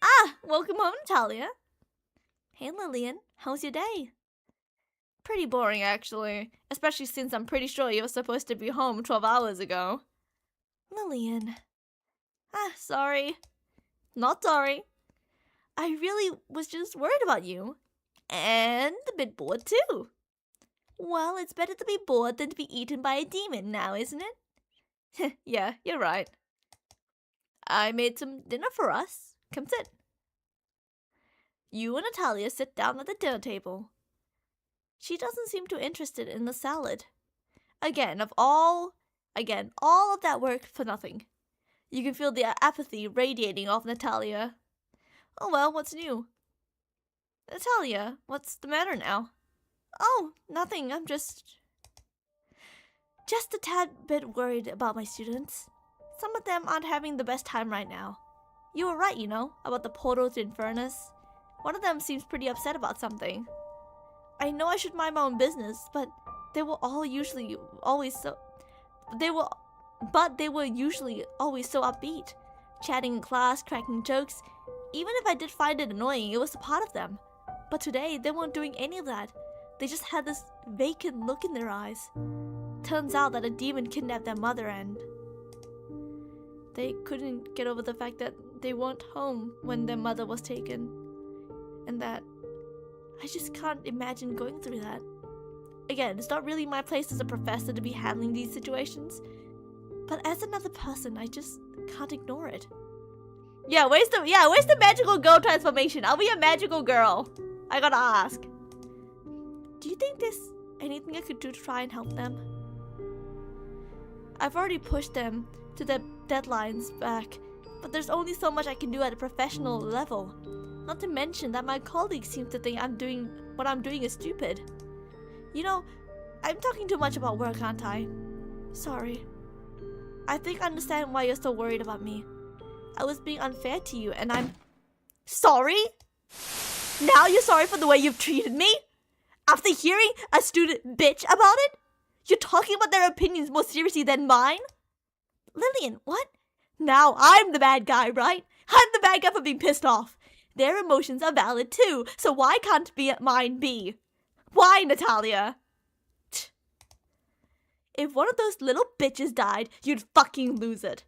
Ah, welcome home, Natalia. Hey, Lillian, how's your day? Pretty boring, actually, especially since I'm pretty sure you were supposed to be home 12 hours ago. Lillian. Ah, sorry. Not sorry. I really was just worried about you. And a bit bored, too. Well, it's better to be bored than to be eaten by a demon now, isn't it? Yeah, you're right. I made some dinner for us. Come sit. You and Natalia sit down at the dinner table. She doesn't seem too interested in the salad. Again, all of that work for nothing. You can feel the apathy radiating off Natalia. Oh well, what's new? Natalia, what's the matter now? Oh, nothing, I'm just a tad bit worried about my students. Some of them aren't having the best time right now. You were right, about the portal to Infernus. One of them seems pretty upset about something. I know I should mind my own business, but they were usually always so upbeat, chatting in class, cracking jokes. Even if I did find it annoying, it was a part of them. But today, they weren't doing any of that. They just had this vacant look in their eyes. Turns out that a demon kidnapped their mother and they couldn't get over the fact that they weren't home when their mother was taken. And that I just can't imagine going through that. Again, it's not really my place as a professor to be handling these situations. But as another person, I just can't ignore it. Yeah, where's the magical girl transformation? I'll be a magical girl. I gotta ask. Do you think there's anything I could do to try and help them? I've already pushed them to their deadlines back, but there's only so much I can do at a professional level. Not to mention that my colleagues seem to think what I'm doing is stupid. I'm talking too much about work, aren't I? Sorry. I think I understand why you're so worried about me. I was being unfair to you, and I'm sorry? Now you're sorry for the way you've treated me? After hearing a student bitch about it? You're talking about their opinions more seriously than mine? Lillian, what? Now I'm the bad guy, right? I'm the bad guy for being pissed off. Their emotions are valid too, so why can't mine be? Why, Natalia? If one of those little bitches died, you'd fucking lose it.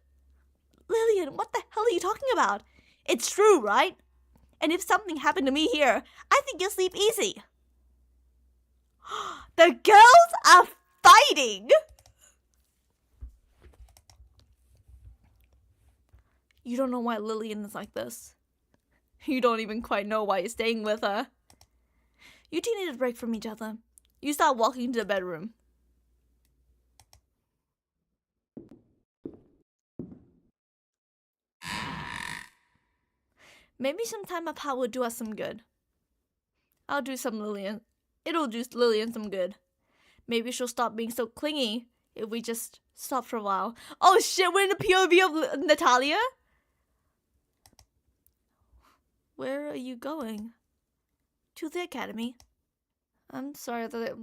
Lillian, what the hell are you talking about? It's true, right? And if something happened to me here, I think you'll sleep easy. The girls are fighting! You don't know why Lillian is like this. You don't even quite know why you're staying with her. You two need a break from each other. You start walking to the bedroom. Maybe some time apart will do us some good. It'll do Lillian some good. Maybe she'll stop being so clingy if we just stop for a while. Oh shit, we're in the POV of Natalia? Where are you going? To the academy. I'm sorry that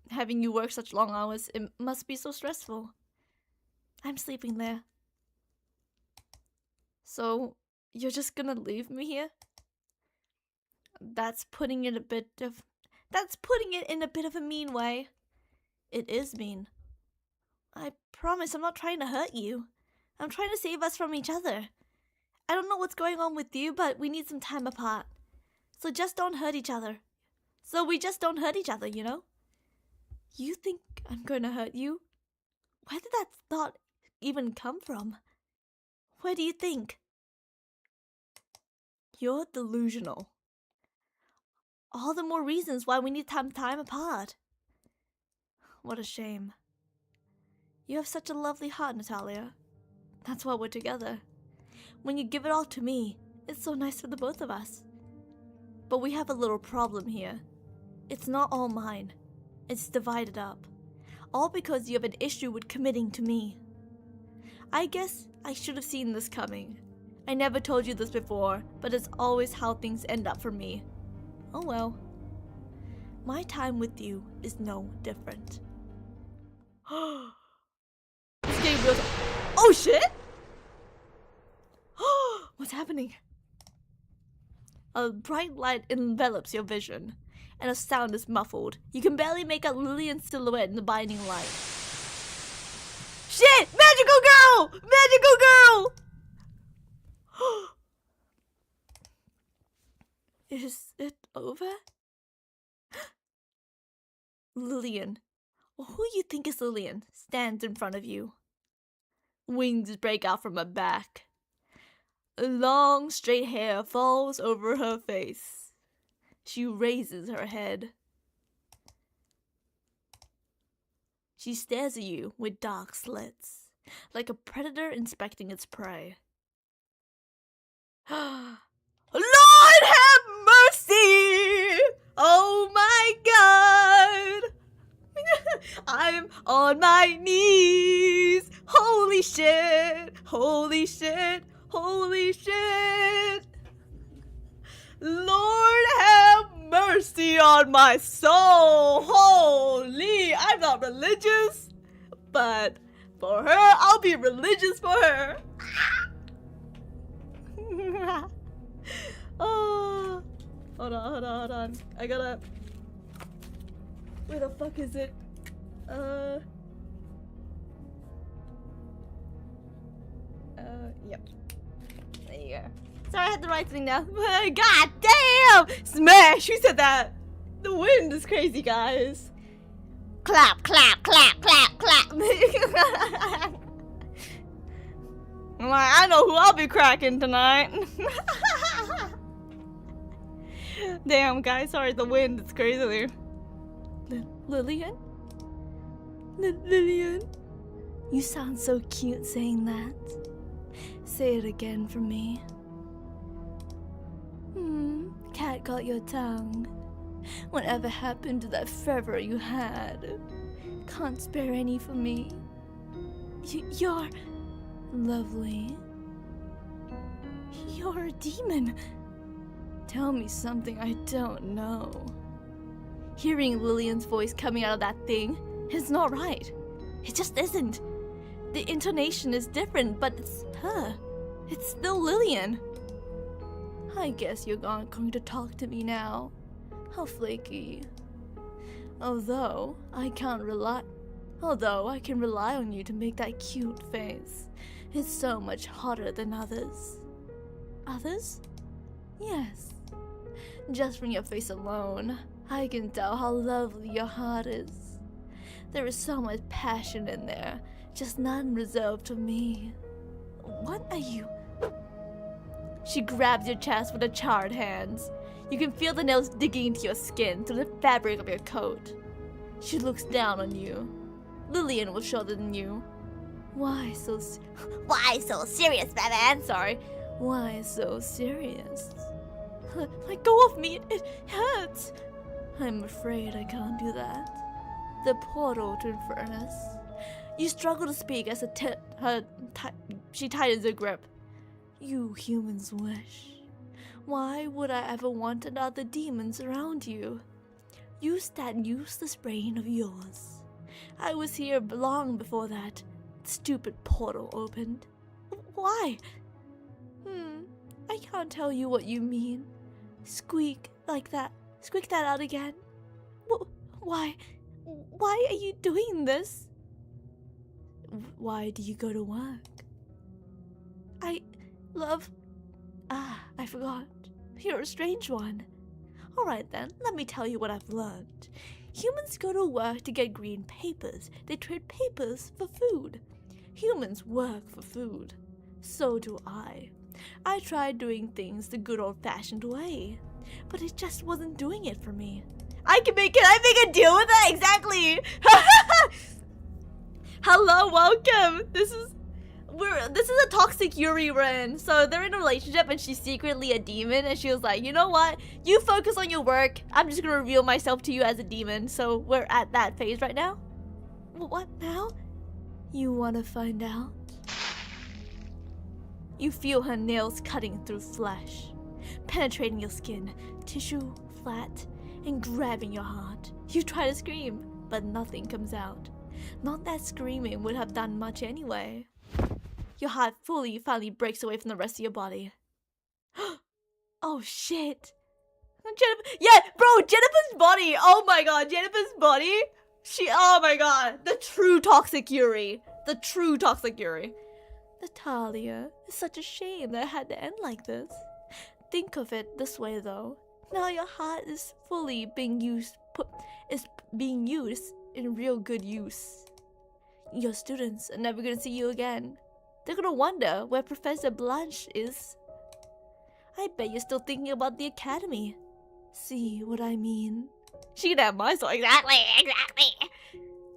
having you work such long hours. It must be so stressful. I'm sleeping there. So, you're just gonna leave me here? That's putting it in a bit of a mean way. It is mean. I promise I'm not trying to hurt you. I'm trying to save us from each other. I don't know what's going on with you, but we need some time apart. So just don't hurt each other. So we just don't hurt each other, You think I'm going to hurt you? Where did that thought even come from? Where do you think? You're delusional. All the more reasons why we need time apart. What a shame. You have such a lovely heart, Natalia. That's why we're together. When you give it all to me, it's so nice for the both of us. But we have a little problem here. It's not all mine. It's divided up. All because you have an issue with committing to me. I guess I should have seen this coming. I never told you this before, but it's always how things end up for me. Oh well. My time with you is no different. This game goes. Oh shit! What's happening? A bright light envelops your vision, and a sound is muffled. You can barely make out Lillian's silhouette in the blinding light. Shit! Magical girl! Magical girl! Is it over? Lillian, who you think is Lillian, stands in front of you. Wings break out from her back. Long, straight hair falls over her face. She raises her head. She stares at you with dark slits, like a predator inspecting its prey. Lord have mercy! Oh my God! I'm on my knees! Holy shit! Holy shit! Holy shit! Lord have mercy on my soul! Holy! I'm not religious, but for her, I'll be religious for her. Oh, hold on. I gotta. Where the fuck is it? Yep. There you go. Sorry, I had the right thing now. God damn! Smash! Who said that? The wind is crazy, guys. Clap, clap, clap, clap, clap. I'm like, I know who I'll be cracking tonight. Damn, guys. Sorry, the wind is crazy. Lillian? Lillian? You sound so cute saying that. Say it again for me. Cat got your tongue. Whatever happened to that fervor you had? Can't spare any for me. You're lovely. You're a demon. Tell me something I don't know. Hearing Lillian's voice coming out of that thing is not right. It just isn't. The intonation is different, but it's her. It's still Lillian. I guess you're not going to talk to me now. How flaky. Although I can rely on you to make that cute face. It's so much hotter than others. Others? Yes. Just from your face alone, I can tell how lovely your heart is. There is so much passion in there, just none reserved for me. What are you? She grabs your chest with her charred hands. You can feel the nails digging into your skin through the fabric of your coat. She looks down on you. Lillian was shorter than you. Why so serious, Batman? Sorry. Why so serious? Let go of me, it hurts. I'm afraid I can't do that. The portal to Infernus. You struggle to speak as she tightens her grip. You humans wish. Why would I ever want another demons around you? Use that useless brain of yours. I was here long before that stupid portal opened. Why? I can't tell you what you mean. Squeak like that. Squeak that out again. Why? Why are you doing this? Why do you go to work? I forgot. You're a strange one. Alright then, let me tell you what I've learned. Humans go to work to get green papers. They trade papers for food. Humans work for food. So do I. I tried doing things the good old-fashioned way, but it just wasn't doing it for me. Can I make a deal with that? Exactly. Hello, welcome. This is a toxic Yuri we're in. So they're in a relationship and she's secretly a demon, and she was like, you know what? You focus on your work. I'm just gonna reveal myself to you as a demon. So we're at that phase right now. What now? You wanna find out? You feel her nails cutting through flesh, penetrating your skin, tissue flat, and grabbing your heart. You try to scream, but nothing comes out. Not that screaming would have done much anyway. Your heart finally breaks away from the rest of your body. Oh shit. Jennifer's body. Oh my god, Jennifer's body. Oh my god. The true toxic Yuri. Natalia, it's such a shame that it had to end like this. Think of it this way though. Now your heart is fully being used in real good use. Your students are never gonna see you again. They're gonna wonder where Professor Blanche is. I bet you're still thinking about the academy. See what I mean? She can have my soul. Exactly.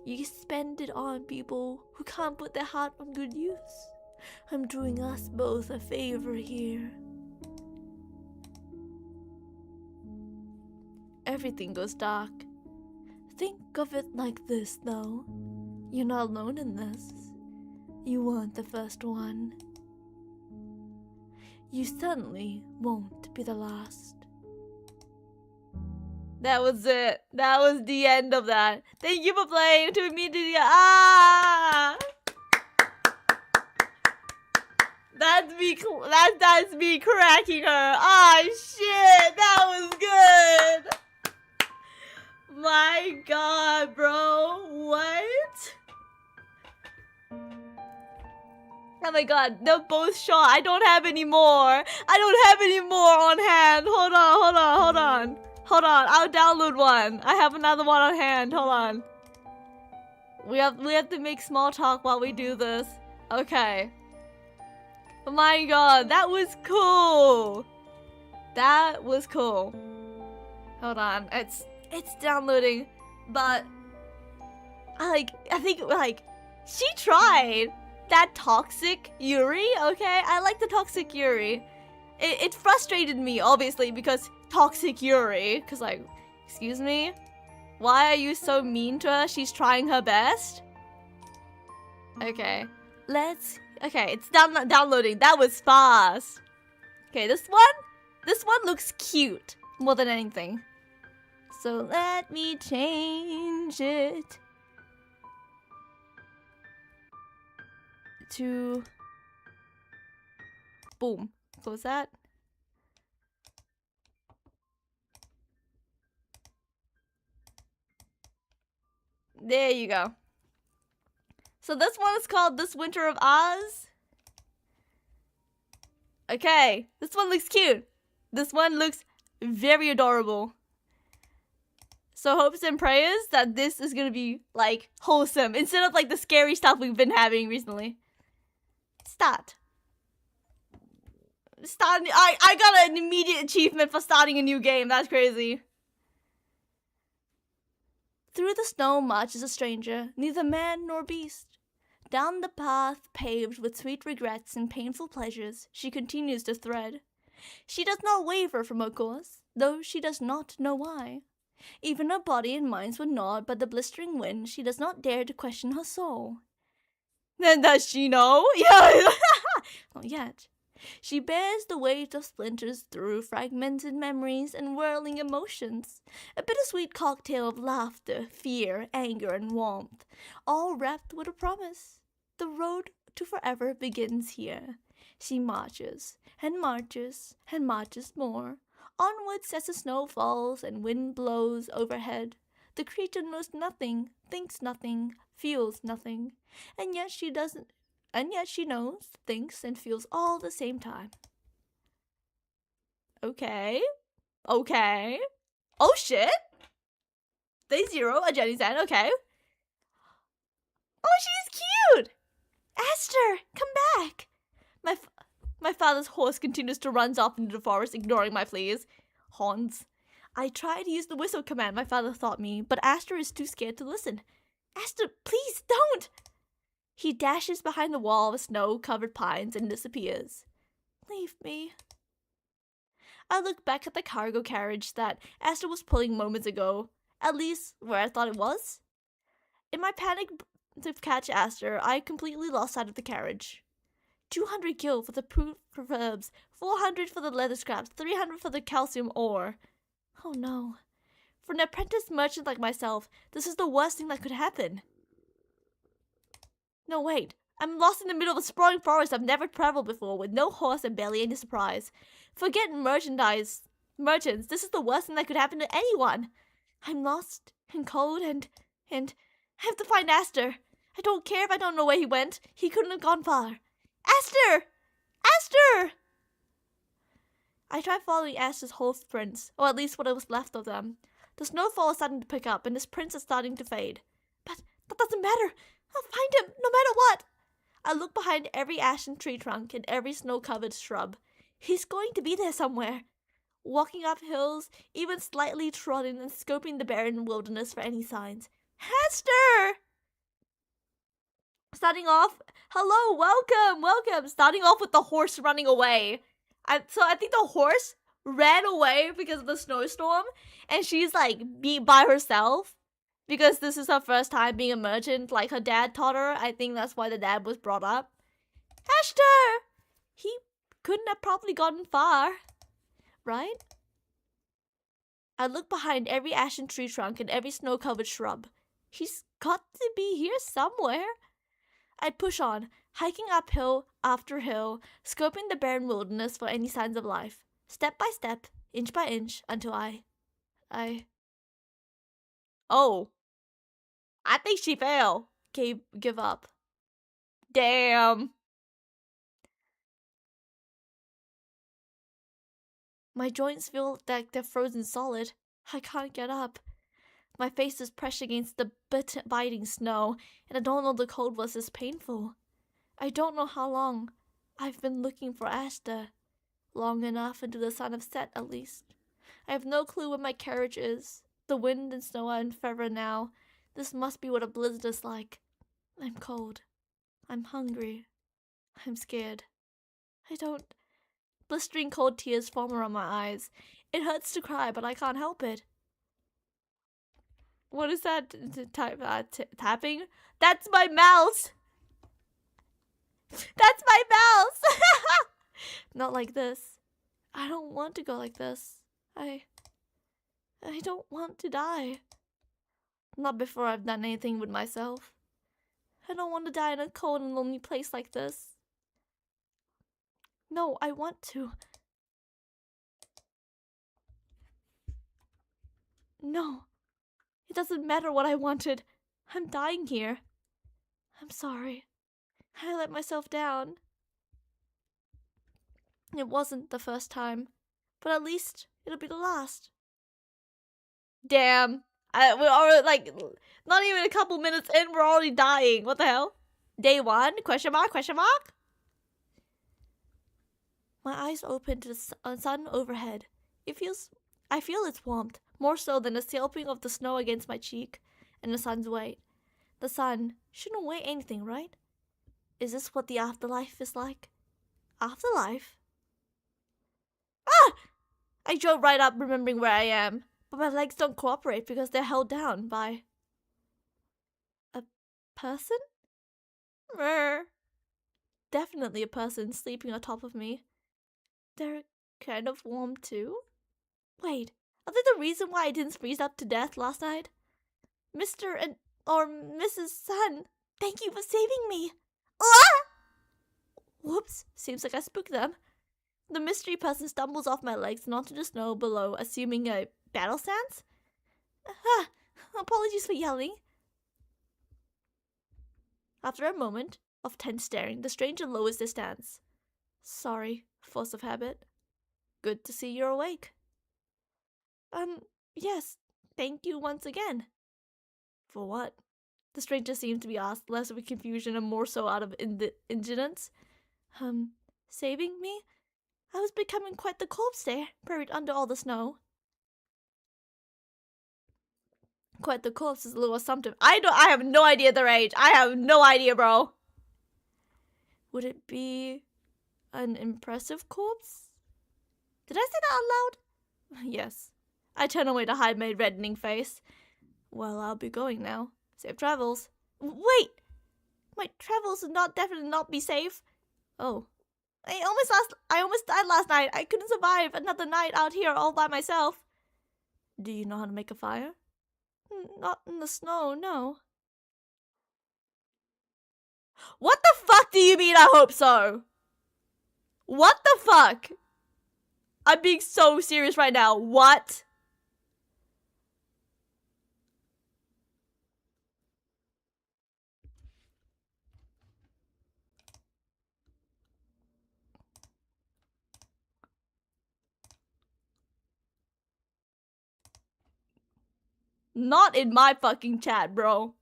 You spend it on people who can't put their heart on good use. I'm doing us both a favor here. Everything goes dark. Think of it like this, though. You're not alone in this. You weren't the first one. You certainly won't be the last. That was it. That was the end of that. Thank you for playing to me. That's me cracking her. Ah, shit. That was good. My god, bro. What? Oh my god, they're both shot. I don't have any more. I don't have any more on hand. Hold on. I'll download one. I have another one on hand. Hold on. We have to make small talk while we do this. Okay. Oh my god, that was cool. That was cool. Hold on. It's downloading, but I think she tried. That toxic Yuri, okay? I like the toxic Yuri. It frustrated me, obviously, because toxic Yuri. Because, like, excuse me? Why are you so mean to her? She's trying her best. Okay. Okay, it's downloading. That was fast. Okay, this one looks cute more than anything. So let me change it to boom. Close that. There you go. So this one is called This Winter of Oz. Okay, this one looks cute. This one looks very adorable. So hopes and prayers that this is gonna be like wholesome instead of like the scary stuff we've been having recently. Start. I got an immediate achievement for starting a new game. That's crazy. Through the snow marches a stranger, neither man nor beast. Down the path paved with sweet regrets and painful pleasures, she continues to thread. She does not waver from her course, though she does not know why. Even her body and mind were gnawed by the blistering wind, she does not dare to question her soul. Then does she know? Yeah. Not yet. She bears the weight of splinters through fragmented memories and whirling emotions, a bittersweet cocktail of laughter, fear, anger, and warmth, all wrapped with a promise. The road to forever begins here. She marches, and marches, and marches more, onwards as the snow falls and wind blows overhead. The creature knows nothing, thinks nothing, feels nothing, and yet she knows, thinks, and feels all at the same time. Okay. Oh shit. Day 0, a Jenny's end, okay. Oh, she's cute! Esther, come back! My father's horse continues to run off into the forest, ignoring my pleas. Horns. I try to use the whistle command my father taught me, but Esther is too scared to listen. Esther, please don't! He dashes behind the wall of snow-covered pines and disappears. Leave me. I look back at the cargo carriage that Esther was pulling moments ago, at least where I thought it was. In my panic to catch Esther, I completely lost sight of the carriage. 200 gil for the proverbs, 400 for the leather scraps, 300 for the calcium ore. Oh no. For an apprentice merchant like myself, this is the worst thing that could happen. No, wait. I'm lost in the middle of a sprawling forest I've never traveled before, with no horse and barely any supplies. Forget merchants, this is the worst thing that could happen to anyone. I'm lost and cold and I have to find Esther. I don't care if I don't know where he went. He couldn't have gone far. Esther! Esther! I tried following Esther's hoof prints, or at least what was left of them. The snowfall is starting to pick up, and his prints are starting to fade. But that doesn't matter. I'll find him, no matter what. I look behind every ashen tree trunk and every snow-covered shrub. He's going to be there somewhere. Walking up hills, even slightly trodden, and scoping the barren wilderness for any signs. Hester! Starting off, hello, welcome. Starting off with the horse running away. So I think the horse ran away because of the snowstorm, and she's like by herself because this is her first time being a merchant. Like her dad taught her. I think that's why the dad was brought up. Hester! He couldn't have probably gotten far, right? I look behind every ashen tree trunk and every snow-covered shrub. He's got to be here somewhere. I push on, hiking up hill after hill, scoping the barren wilderness for any signs of life, step by step, inch by inch, until Oh. I think she fell. Give up. Damn. My joints feel like they're frozen solid. I can't get up. My face is pressed against the biting snow, and I don't know the cold was this painful. I don't know how long. I've been looking for Asta. Long enough until the sun have set, at least. I have no clue where my carriage is. The wind and snow are in favor now. This must be what a blizzard is like. I'm cold. I'm hungry. I'm scared. Blistering cold tears form around my eyes. It hurts to cry, but I can't help it. What is that? Tapping? That's my mouse! That's my mouse! Not like this. I don't want to go like this. I don't want to die. Not before I've done anything with myself. I don't want to die in a cold and lonely place like this. No, I want to. No. It doesn't matter what I wanted. I'm dying here. I'm sorry. I let myself down. It wasn't the first time, but at least it'll be the last. Damn. We're already, like, not even a couple minutes in, we're already dying. What the hell? Day 1? Question mark? Question mark? My eyes open to the sun overhead. I feel its warmth, more so than the scalping of the snow against my cheek, and the sun's weight. The sun shouldn't weigh anything, right? Is this what the afterlife is like? Afterlife? Ah! I drove right up, remembering where I am, but my legs don't cooperate because they're held down by a person? Definitely a person sleeping on top of me. They're kind of warm too. Wait, are they the reason why I didn't freeze up to death last night? Mr. or Mrs. Sun, thank you for saving me. Ah! Whoops, seems like I spooked them. The mystery person stumbles off my legs and onto the snow below, assuming a battle stance? Apologies for yelling. After a moment of tense staring, the stranger lowers their stance. Sorry, force of habit. Good to see you're awake. Yes, thank you once again. For what? The stranger seemed to be asked, less of a confusion and more so out of indigence. Saving me? I was becoming quite the corpse there, buried under all the snow. Quite the corpse is a little assumptive. I have no idea their age. I have no idea, bro. Would it be an impressive corpse? Did I say that out loud? Yes. I turn away to hide my reddening face. Well, I'll be going now. Safe travels. Wait! My travels would definitely not be safe. Oh. I almost died last night. I couldn't survive another night out here all by myself. Do you know how to make a fire? Not in the snow, no. What the fuck do you mean I hope so? What the fuck? I'm being so serious right now. What? Not in my fucking chat, bro.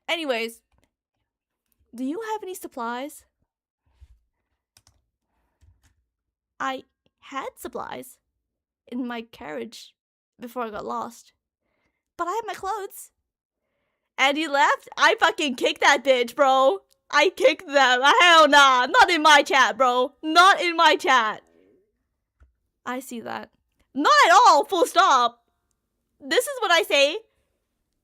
Anyways, Do you have any supplies? I had supplies in my carriage before I got lost. But I have my clothes. And you left? I fucking kicked that bitch, bro. I kicked them. Hell nah. Not in my chat, bro. Not in my chat. I see that. Not at all. Full stop. This is what I say.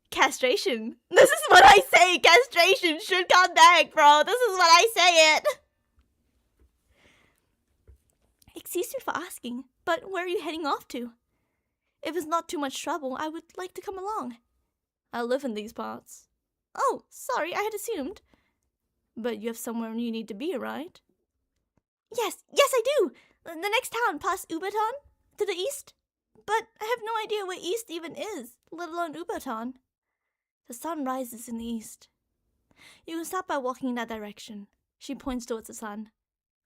Castration. This is what I say. Castration should come back, bro. This is what I say it. Excuse me for asking, but where are you heading off to? If it's not too much trouble, I would like to come along. I live in these parts. Oh, sorry, I had assumed. But you have somewhere you need to be, right? Yes, I do! The next town past Uberton, to the east. But I have no idea where east even is, let alone Uberton. The sun rises in the east. You can start by walking in that direction. She points towards the sun.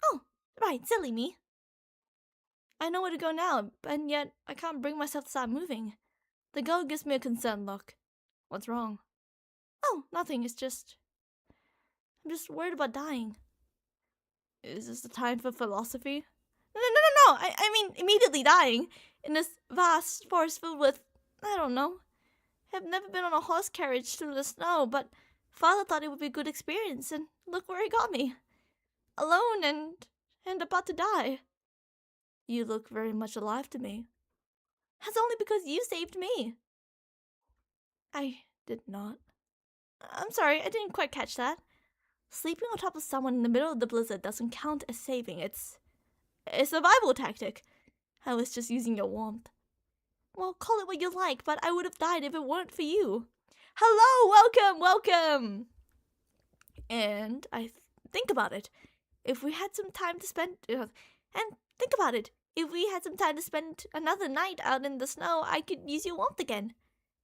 Oh, right, silly me. I know where to go now, and yet I can't bring myself to start moving. The girl gives me a concerned look. What's wrong? Oh, nothing, it's just... I'm just worried about dying. Is this the time for philosophy? No. I mean, immediately dying. In this vast forest filled with... I don't know. I've never been on a horse carriage through the snow, but Father thought it would be a good experience, and look where he got me. Alone and about to die. You look very much alive to me. That's only because you saved me. I did not. I'm sorry, I didn't quite catch that. Sleeping on top of someone in the middle of the blizzard doesn't count as saving. It's a survival tactic. I was just using your warmth. Well, call it what you like, but I would have died if it weren't for you. Hello, welcome! And think about it. If we had some time to spend... If we had some time to spend another night out in the snow, I could use your warmth again.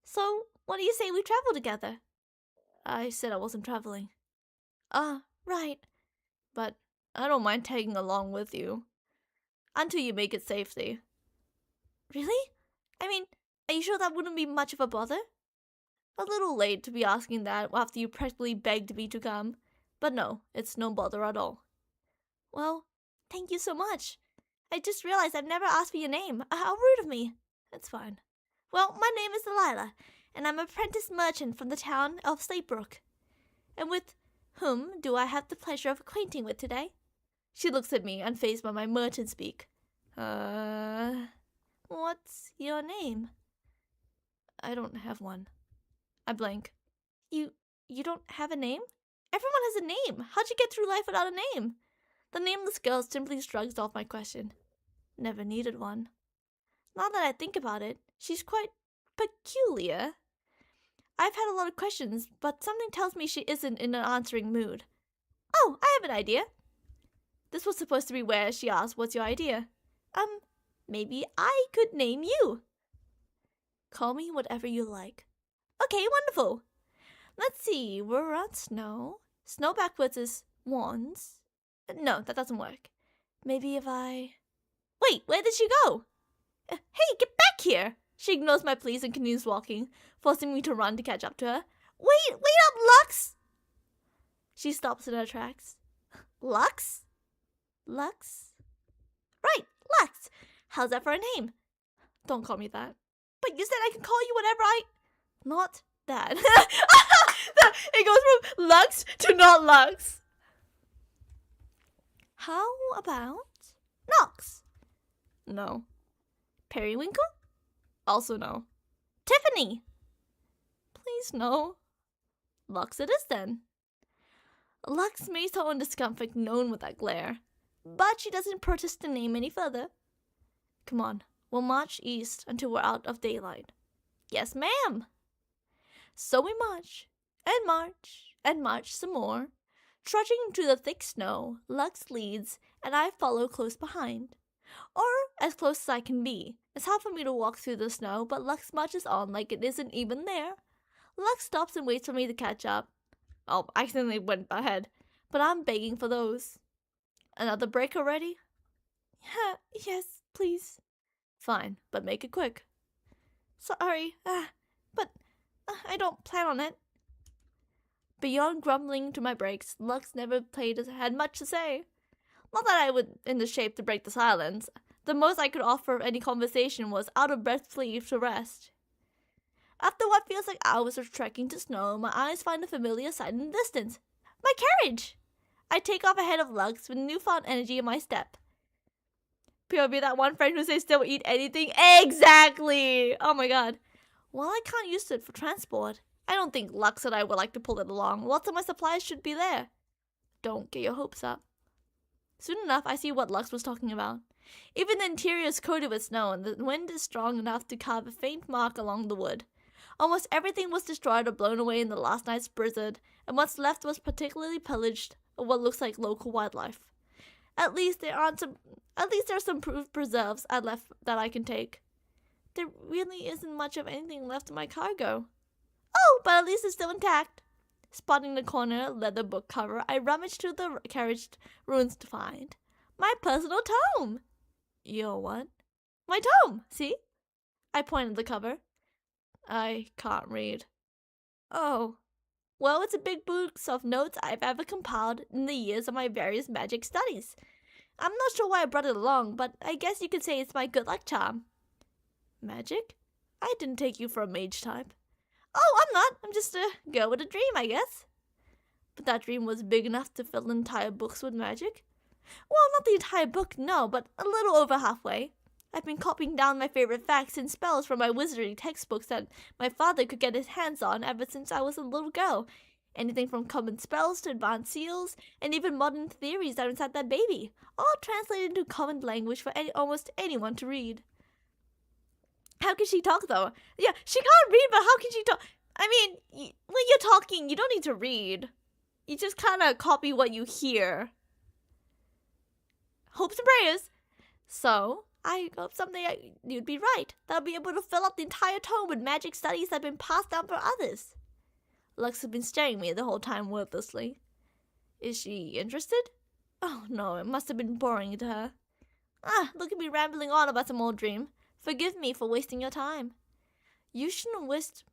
So, what do you say we travel together? I said I wasn't traveling. Right. But I don't mind tagging along with you. Until you make it safely. Really? I mean, are you sure that wouldn't be much of a bother? A little late to be asking that after you practically begged me to come. But no, it's no bother at all. Well, thank you so much. I just realized I've never asked for your name. How rude of me. That's fine. Well, my name is Delilah, and I'm an apprentice merchant from the town of Slatebrook. And with whom do I have the pleasure of acquainting with today? She looks at me, unfazed by my merchant speak. What's your name? I don't have one. I blank. You don't have a name? Everyone has a name. How'd you get through life without a name? The nameless girl simply shrugs off my question. Never needed one. Now that I think about it, she's quite peculiar. I've had a lot of questions, but something tells me she isn't in an answering mood. Oh, I have an idea. This was supposed to be where she asked, what's your idea? Maybe I could name you. Call me whatever you like. Okay, wonderful. Let's see, we're on snow. Snow backwards is wands. No, that doesn't work. Maybe if I... Wait, where did she go? Hey, get back here! She ignores my pleas and continues walking, forcing me to run to catch up to her. Wait up, Lux! She stops in her tracks. Lux? Lux? Right, Lux! How's that for a name? Don't call me that. But you said I can call you whatever I... Not that. It goes from Lux to not Lux. How about Nox? No. Periwinkle? Also no. Tiffany? Please no. Lux it is then. Lux makes her own discomfort known with that glare, but she doesn't protest the name any further. Come on, we'll march east until we're out of daylight. Yes, ma'am. So we march, and march some more. Trudging through the thick snow, Lux leads, and I follow close behind. Or as close as I can be. It's hard for me to walk through the snow, but Lux marches on like it isn't even there. Lux stops and waits for me to catch up. Oh, I accidentally went ahead, but I'm begging for those. Another break already? Yes, please. Fine, but make it quick. Sorry, but I don't plan on it. Beyond grumbling to my breaks, Lux never had much to say. Not that I was in the shape to break the silence. The most I could offer of any conversation was out-of-breath plea to rest. After what feels like hours of trekking to snow, my eyes find a familiar sight in the distance. My carriage! I take off ahead of Lux with newfound energy in my step. POV, that one friend who says they'll eat anything. Exactly! Oh my god. While I can't use it for transport, I don't think Lux and I would like to pull it along. Lots of my supplies should be there. Don't get your hopes up. Soon enough, I see what Lux was talking about. Even the interior is coated with snow, and the wind is strong enough to carve a faint mark along the wood. Almost everything was destroyed or blown away in the last night's blizzard, and what's left was particularly pillaged of what looks like local wildlife. At least there are some preserves I left that I can take. There really isn't much of anything left in my cargo. Oh, but at least it's still intact. Spotting the corner leather book cover, I rummaged through the carriage ruins to find my personal tome. Your what? My tome, see? I pointed the cover. I can't read. Oh. Well, it's a big book of notes I've ever compiled in the years of my various magic studies. I'm not sure why I brought it along, but I guess you could say it's my good luck charm. Magic? I didn't take you for a mage type. Oh, I'm not. I'm just a girl with a dream, I guess. But that dream was big enough to fill entire books with magic. Well, not the entire book, no, but a little over halfway. I've been copying down my favorite facts and spells from my wizardry textbooks that my father could get his hands on ever since I was a little girl. Anything from common spells to advanced seals, and even modern theories that are inside that baby, all translated into common language for almost anyone to read. How can she talk, though? Yeah, she can't read, but how can she talk? I mean, when you're talking, you don't need to read. You just kind of copy what you hear. Hopes and prayers. So, I hope someday you'd be right. That I'll be able to fill up the entire tome with magic studies that have been passed down for others. Lux has been staring at me the whole time wordlessly. Is she interested? Oh no, it must have been boring to her. Look at me rambling on about some old dream. Forgive me for wasting your time. You should waste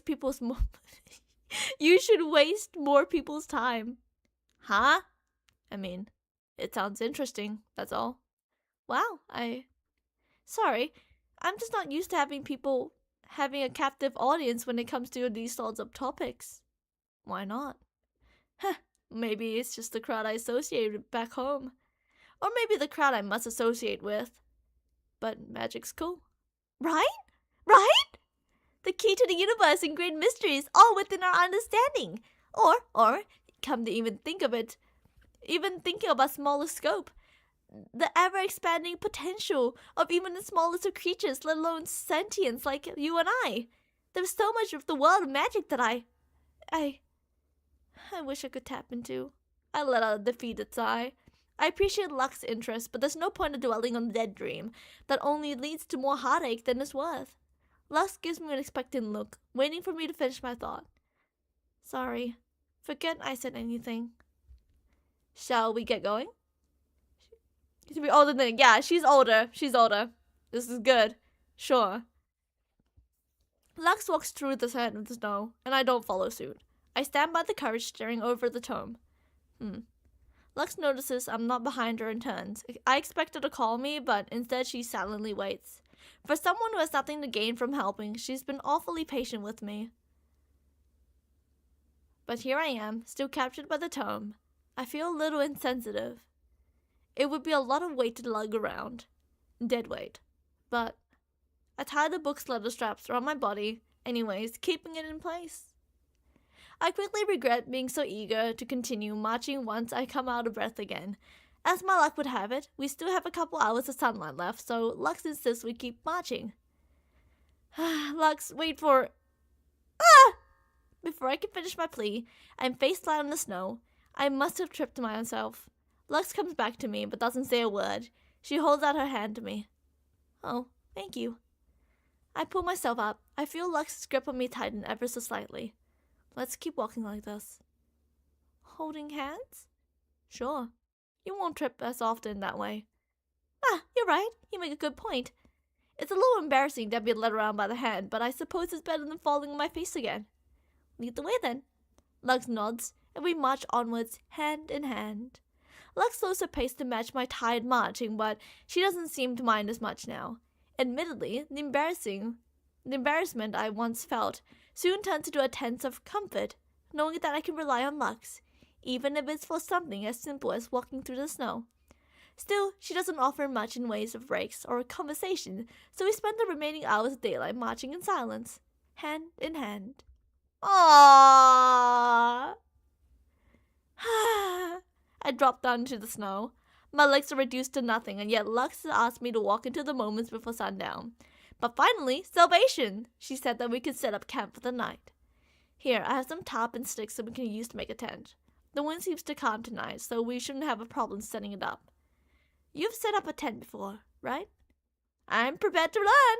people's You should waste more people's time. Huh? I mean, it sounds interesting, that's all. Wow, Sorry, I'm just not used to having a captive audience when it comes to these sorts of topics. Why not? Maybe it's just the crowd I associate with back home. Or maybe the crowd I must associate with. But magic's cool. Right? Right? The key to the universe and great mysteries all within our understanding. Or, come to even think of it, even thinking of a smaller scope, the ever-expanding potential of even the smallest of creatures, let alone sentience like you and I. There's so much of the world of magic that I wish I could tap into. I let out a defeated sigh. I appreciate Lux's interest, but there's no point in dwelling on the dead dream that only leads to more heartache than it's worth. Lux gives me an expectant look, waiting for me to finish my thought. Sorry. Forget I said anything. Shall we get going? She'll be older than... Yeah, she's older. She's older. This is good. Sure. Lux walks through the sand of the snow, and I don't follow suit. I stand by the carriage staring over the tome. Lux notices I'm not behind her and turns. I expect her to call me, but instead she silently waits. For someone who has nothing to gain from helping, she's been awfully patient with me. But here I am, still captured by the tome. I feel a little insensitive. It would be a lot of weight to lug around. Dead weight. But I tie the book's leather straps around my body, anyways, keeping it in place. I quickly regret being so eager to continue marching once I come out of breath again. As my luck would have it, we still have a couple hours of sunlight left, so Lux insists we keep marching. Lux, wait for... Before I can finish my plea, I'm face down in the snow. I must have tripped myself. Lux comes back to me, but doesn't say a word. She holds out her hand to me. Oh, thank you. I pull myself up. I feel Lux's grip on me tighten ever so slightly. Let's keep walking like this. Holding hands? Sure. You won't trip as often that way. You're right. You make a good point. It's a little embarrassing to be led around by the hand, but I suppose it's better than falling on my face again. Lead the way then. Lux nods, and we march onwards, hand in hand. Lux slows her pace to match my tired marching, but she doesn't seem to mind as much now. Admittedly, the embarrassment I once felt soon turns into a sense of comfort, knowing that I can rely on Lux, even if it's for something as simple as walking through the snow. Still, she doesn't offer much in ways of breaks or conversation, so we spend the remaining hours of daylight marching in silence, hand in hand. Aww. I drop down into the snow. My legs are reduced to nothing, and yet Lux asked me to walk into the moments before sundown. But finally, salvation! She said that we could set up camp for the night. Here, I have some tarp and sticks that we can use to make a tent. The wind seems to calm tonight, so we shouldn't have a problem setting it up. You've set up a tent before, right? I'm prepared to learn!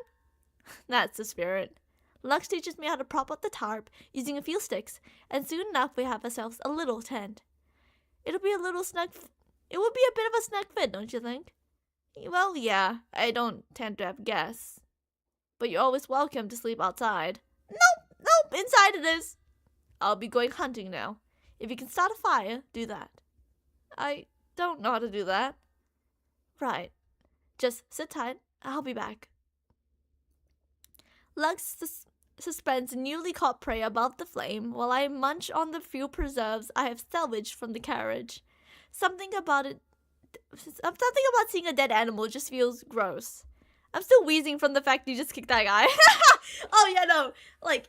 That's the spirit. Lux teaches me how to prop up the tarp using a few sticks, and soon enough we have ourselves a little tent. It would be a bit of a snug fit, don't you think? Well, yeah, I don't tend to have guests. But you're always welcome to sleep outside. Nope, inside it is. I'll be going hunting now. If you can start a fire, do that. I don't know how to do that. Right. Just sit tight, I'll be back. Lux suspends newly caught prey above the flame while I munch on the few preserves I have salvaged from the carriage. Something about seeing a dead animal just feels gross. I'm still wheezing from the fact you just kicked that guy. Oh yeah, no. Like,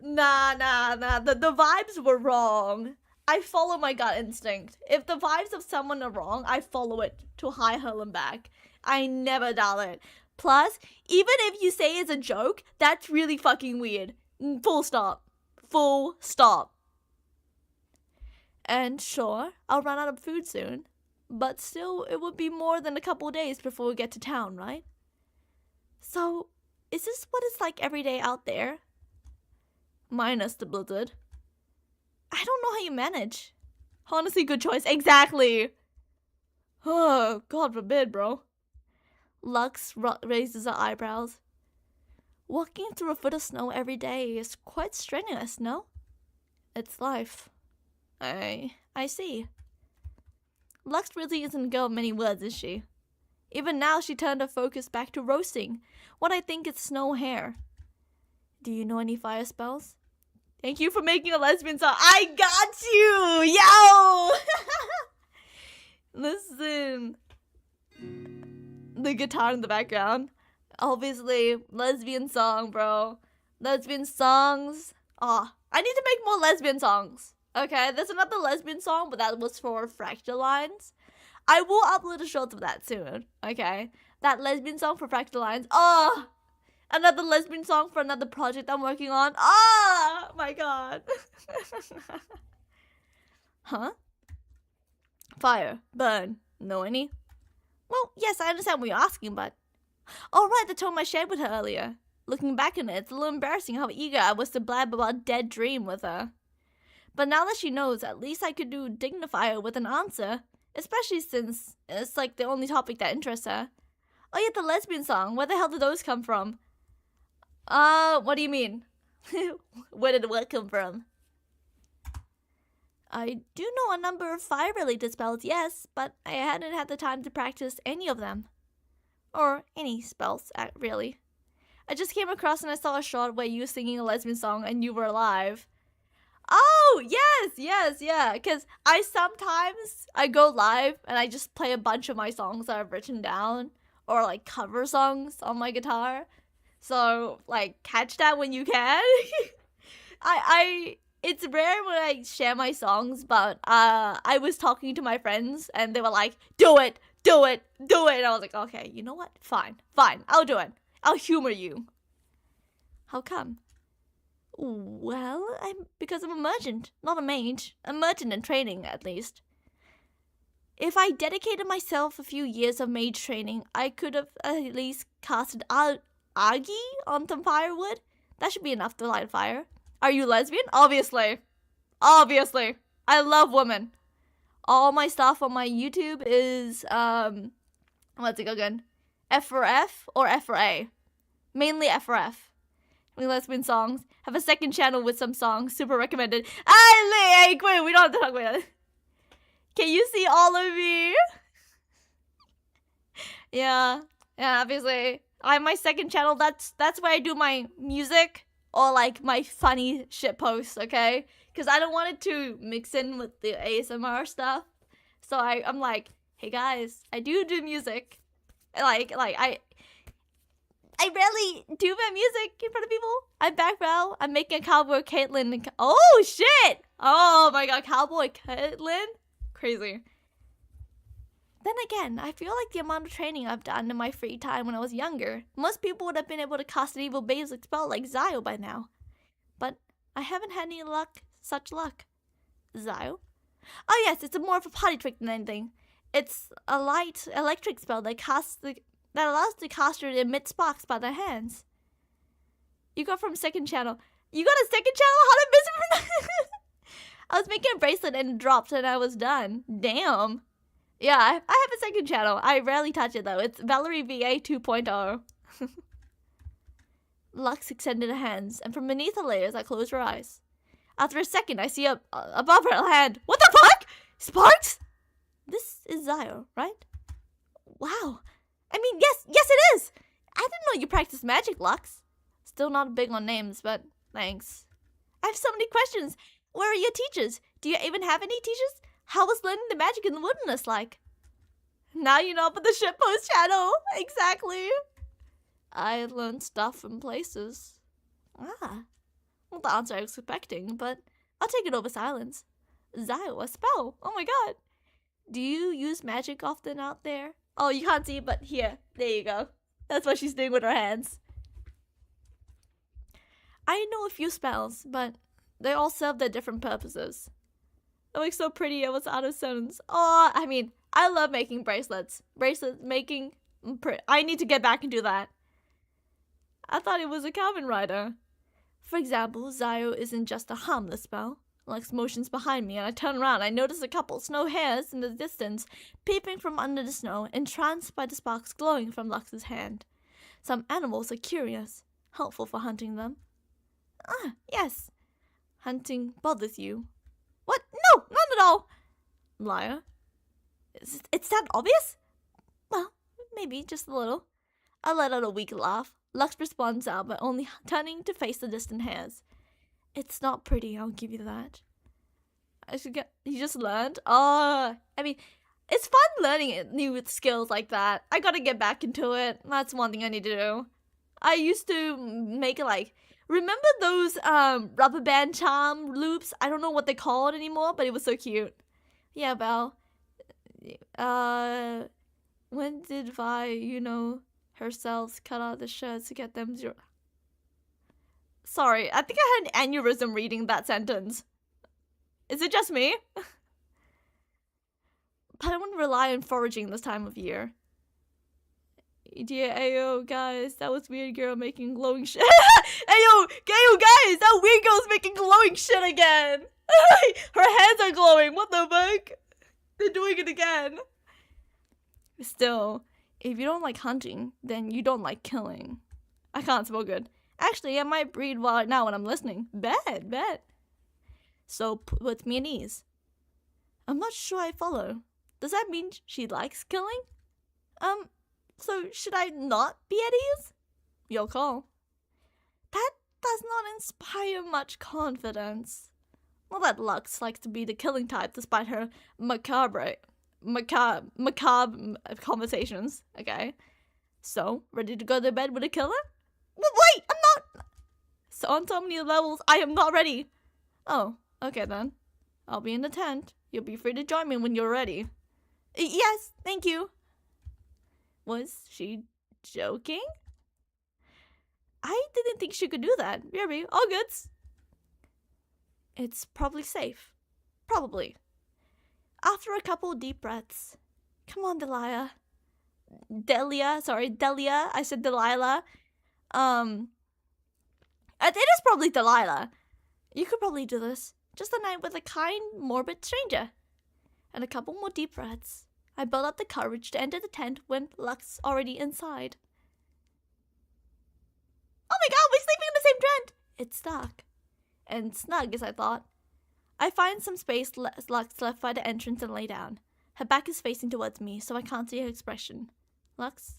nah. The vibes were wrong. I follow my gut instinct. If the vibes of someone are wrong, I follow it to high hell and back. I never doubt it. Plus, even if you say it's a joke, that's really fucking weird. Full stop. Full stop. And sure, I'll run out of food soon. But still, it would be more than a couple days before we get to town, right? So, is this what it's like every day out there? Minus the blizzard. I don't know how you manage. Honestly, good choice. Exactly. Oh, God forbid, bro. Lux raises her eyebrows. Walking through a foot of snow every day is quite strenuous, no? It's life. I see. Lux really isn't a girl of many words, is she? Even now, she turned her focus back to roasting what I think is snow hair. Do you know any fire spells? Thank you for making a lesbian song. I got you! Yo! Listen. The guitar in the background. Obviously, lesbian song, bro. Lesbian songs. I need to make more lesbian songs. Okay, there's another lesbian song, but that was for Fractal Lines. I will upload a short of that soon. Okay, that lesbian song for Fractal Lines. Another lesbian song for another project I'm working on. Oh my god. Huh? Fire. Burn. Know any? Well, yes, I understand what you're asking, but... Oh, right, the tone I shared with her earlier. Looking back on it, it's a little embarrassing how eager I was to blab about a dead dream with her. But now that she knows, at least I could dignify her with an answer. Especially since it's like the only topic that interests her. Oh yeah, the lesbian song. Where the hell did those come from? What do you mean? Where did what come from? I do know a number of fire-related spells, yes, but I hadn't had the time to practice any of them. Or any spells, really. I just came across and I saw a shot where you were singing a lesbian song and you were alive. Oh, yes, yeah, because I go live and I just play a bunch of my songs that I've written down, or like cover songs on my guitar. So, like, catch that when you can. It's rare when I share my songs, but I was talking to my friends and they were like, do it. And I was like, okay, you know what? Fine, I'll do it. I'll humor you. How come? Well, because I'm a merchant, not a mage. A merchant in training, at least. If I dedicated myself a few years of mage training, I could have at least casted Agi on some firewood. That should be enough to light a fire. Are you lesbian? Obviously. I love women. All my stuff on my YouTube is, what's it again? F for F or F for A? Mainly F for F. Lesbian songs. Have a second channel with some songs. Super recommended. Hey, wait, we don't have to talk about it. Can you see all of me? Yeah, obviously. I have my second channel. That's where I do my music or like my funny shit posts, okay? Because I don't want it to mix in with the ASMR stuff. So I'm like, hey guys, I do music. Like I rarely do my music in front of people. I'm back row. I'm making a Cowboy Caitlyn. Oh shit! Oh my god, Cowboy Caitlyn? Crazy. Then again, I feel like the amount of training I've done in my free time when I was younger, most people would have been able to cast an evil basic spell like Zio by now. But I haven't had any such luck. Zio? Oh yes, it's more of a party trick than anything. It's a light electric spell that allows the caster to emit sparks by their hands. You got from second channel. You got a second channel? How did I miss it from that? I was making a bracelet and it dropped and I was done. Damn. Yeah, I have a second channel. I rarely touch it though. It's Valerie VA 2.0. Lux extended her hands, and from beneath the layers, I closed her eyes. After a second, I see above her hand. What the fuck? Sparks? This is Zio, right? Wow. I mean, yes it is. I didn't know you practiced magic, Lux. Still not big on names, but thanks. I have so many questions. Where are your teachers? Do you even have any teachers? How was learning the magic in the wilderness like? Now you know about the shitpost channel. Exactly. I learned stuff from places. Ah. Well, the answer I was expecting, but I'll take it over silence. Zio, a spell. Oh my god. Do you use magic often out there? Oh, you can't see, but here. There you go. That's what she's doing with her hands. I know a few spells, but they all serve their different purposes. It looks so pretty. I was out of sentence. Oh, I mean, I love making bracelets. Bracelet making. I need to get back and do that. I thought it was a Calvin Rider. For example, Zio isn't just a harmless spell. Lux motions behind me and I turn around. I notice a couple snow hares in the distance, peeping from under the snow, entranced by the sparks glowing from Lux's hand. Some animals are curious, helpful for hunting them. Ah, yes. Hunting bothers you. What? No, not at all. Liar. It's that obvious? Well, maybe just a little. I let out a weak laugh. Lux responds out by only turning to face the distant hares. It's not pretty, I'll give you that. You just learned? Oh, I mean, it's fun learning new skills like that. I gotta get back into it. That's one thing I need to do. I used to make remember those rubber band charm loops? I don't know what they call it anymore, but it was so cute. Yeah, Belle. When did Vi, herself cut out the shirts to get them zero? Sorry, I think I had an aneurysm reading that sentence. Is it just me? But I wouldn't rely on foraging this time of year. Yeah, ayo, guys, that was weird girl making glowing shit. ayo, guys, that weird girl's making glowing shit again. Her hands are glowing. What the fuck? They're doing it again. Still, if you don't like hunting, then you don't like killing. I can't spell good. Actually, I might breed right now when I'm listening. Bet. So, put me at ease. I'm not sure I follow. Does that mean she likes killing? So should I not be at ease? Your call. That does not inspire much confidence. Well, that Lux likes to be the killing type despite her macabre conversations, okay? So, ready to go to bed with a killer? Wait, I'm not! So on so many levels, I am not ready. Oh, okay then. I'll be in the tent. You'll be free to join me when you're ready. Yes, thank you. Was she joking? I didn't think she could do that. Yuri, all goods. It's probably safe. Probably. After a couple deep breaths. Come on, Delia. Delia. I said Delilah. It is probably Delilah. You could probably do this. Just a night with a kind, morbid stranger. And a couple more deep breaths. I built up the courage to enter the tent when Lux already inside. Oh my god, we're sleeping in the same It's dark. And snug, as I thought. I find some space Lux left by the entrance and lay down. Her back is facing towards me, so I can't see her expression. Lux?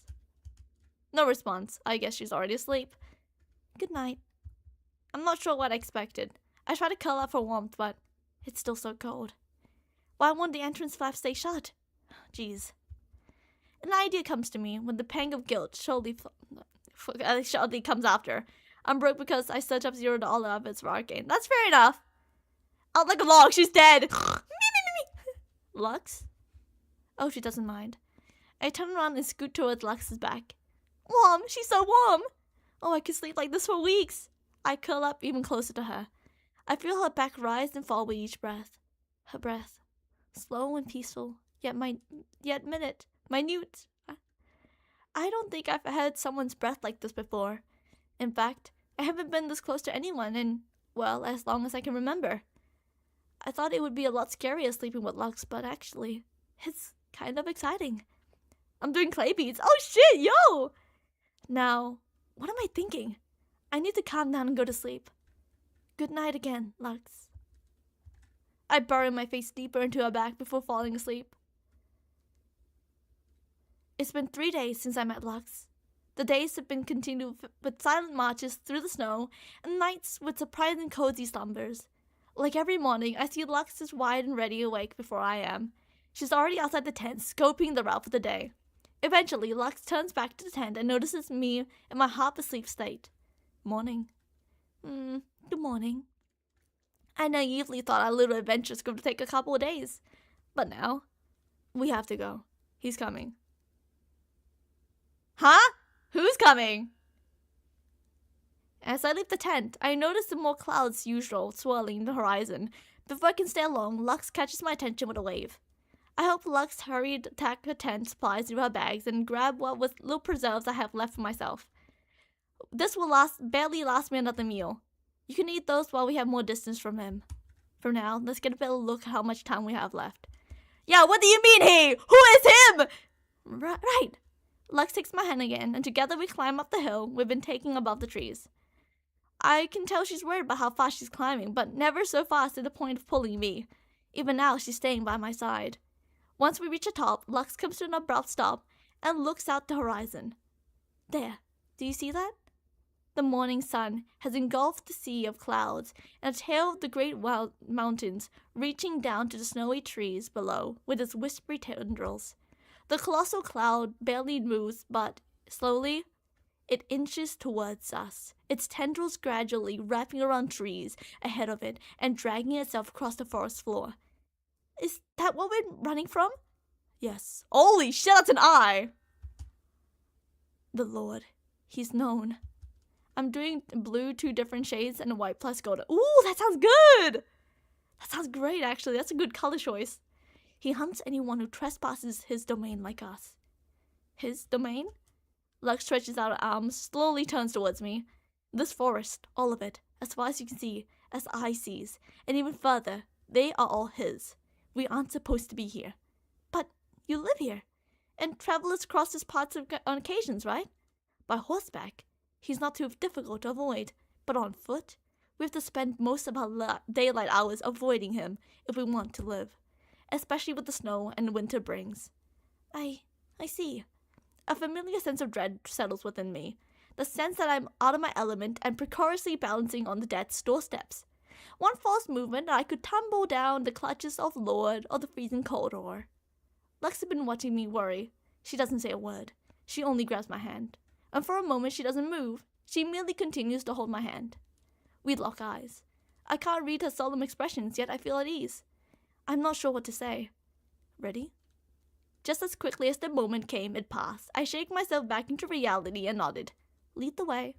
No response. I guess she's already asleep. Good night. I'm not sure what I expected. I try to curl up for warmth, but it's still so cold. Why won't the entrance flap stay shut? Jeez. An idea comes to me when the pang of guilt shortly comes after. I'm broke because I searched up $0 of its raw gain. That's fair enough. Out like a log, she's dead. Lux? Oh, she doesn't mind. I turn around and scoot towards Lux's back. Warm, she's so warm. Oh, I could sleep like this for weeks. I curl up even closer to her. I feel her back rise and fall with each breath. Her breath. Slow and peaceful, yet minute. Minute. I don't think I've had someone's breath like this before. In fact, I haven't been this close to anyone in, well, as long as I can remember. I thought it would be a lot scarier sleeping with Lux, but actually, it's kind of exciting. I'm doing clay beads. Oh shit, yo! Now, what am I thinking? I need to calm down and go to sleep. Good night again, Lux. I bury my face deeper into her back before falling asleep. It's been 3 days since I met Lux. The days have been continued with silent marches through the snow and nights with surprising cozy slumbers. Like every morning, I see Lux is wide and ready awake before I am. She's already outside the tent, scoping the route for the day. Eventually, Lux turns back to the tent and notices me in my half-asleep state. Morning. Good morning. I naively thought our little adventure was going to take a couple of days. But now, we have to go. He's coming. Huh? Who's coming? As I leave the tent, I notice the more clouds usual swirling the horizon. Before I can stay long, Lux catches my attention with a wave. I help Lux hurry to tack her tent supplies into her bags and grab what little preserves I have left for myself. This will barely last me another meal. You can eat those while we have more distance from him. For now, let's get a better look at how much time we have left. Yeah, what do you mean he? Who is him? Right. Lux takes my hand again, and together we climb up the hill we've been taking above the trees. I can tell she's worried about how fast she's climbing, but never so fast to the point of pulling me. Even now, she's staying by my side. Once we reach the top, Lux comes to an abrupt stop and looks out the horizon. There. Do you see that? The morning sun has engulfed the sea of clouds and a tail of the great wild mountains reaching down to the snowy trees below with its whispery tendrils. The colossal cloud barely moves, but slowly, it inches towards us, its tendrils gradually wrapping around trees ahead of it and dragging itself across the forest floor. Is that what we're running from? Yes. Holy shit, that's an eye! The Lord. He's known. I'm doing blue 2 different shades and white plus gold. Ooh, that sounds good! That sounds great, actually. That's a good color choice. He hunts anyone who trespasses his domain like us. His domain? Lux stretches out her arms, slowly turns towards me. This forest, all of it, as far as you can see, as eye sees, and even further, they are all his. We aren't supposed to be here. But you live here, and travelers cross his paths on occasions, right? By horseback. He's not too difficult to avoid, but on foot, we have to spend most of our daylight hours avoiding him if we want to live. Especially with the snow and winter brings. I see. A familiar sense of dread settles within me. The sense that I'm out of my element and precariously balancing on the death's doorsteps. One false movement and I could tumble down the clutches of Lord or the freezing corridor. Lux has been watching me worry. She doesn't say a word. She only grabs my hand. And for a moment she doesn't move. She merely continues to hold my hand. We lock eyes. I can't read her solemn expressions, yet I feel at ease. I'm not sure what to say. Ready? Just as quickly as the moment came, it passed. I shake myself back into reality and nodded. Lead the way.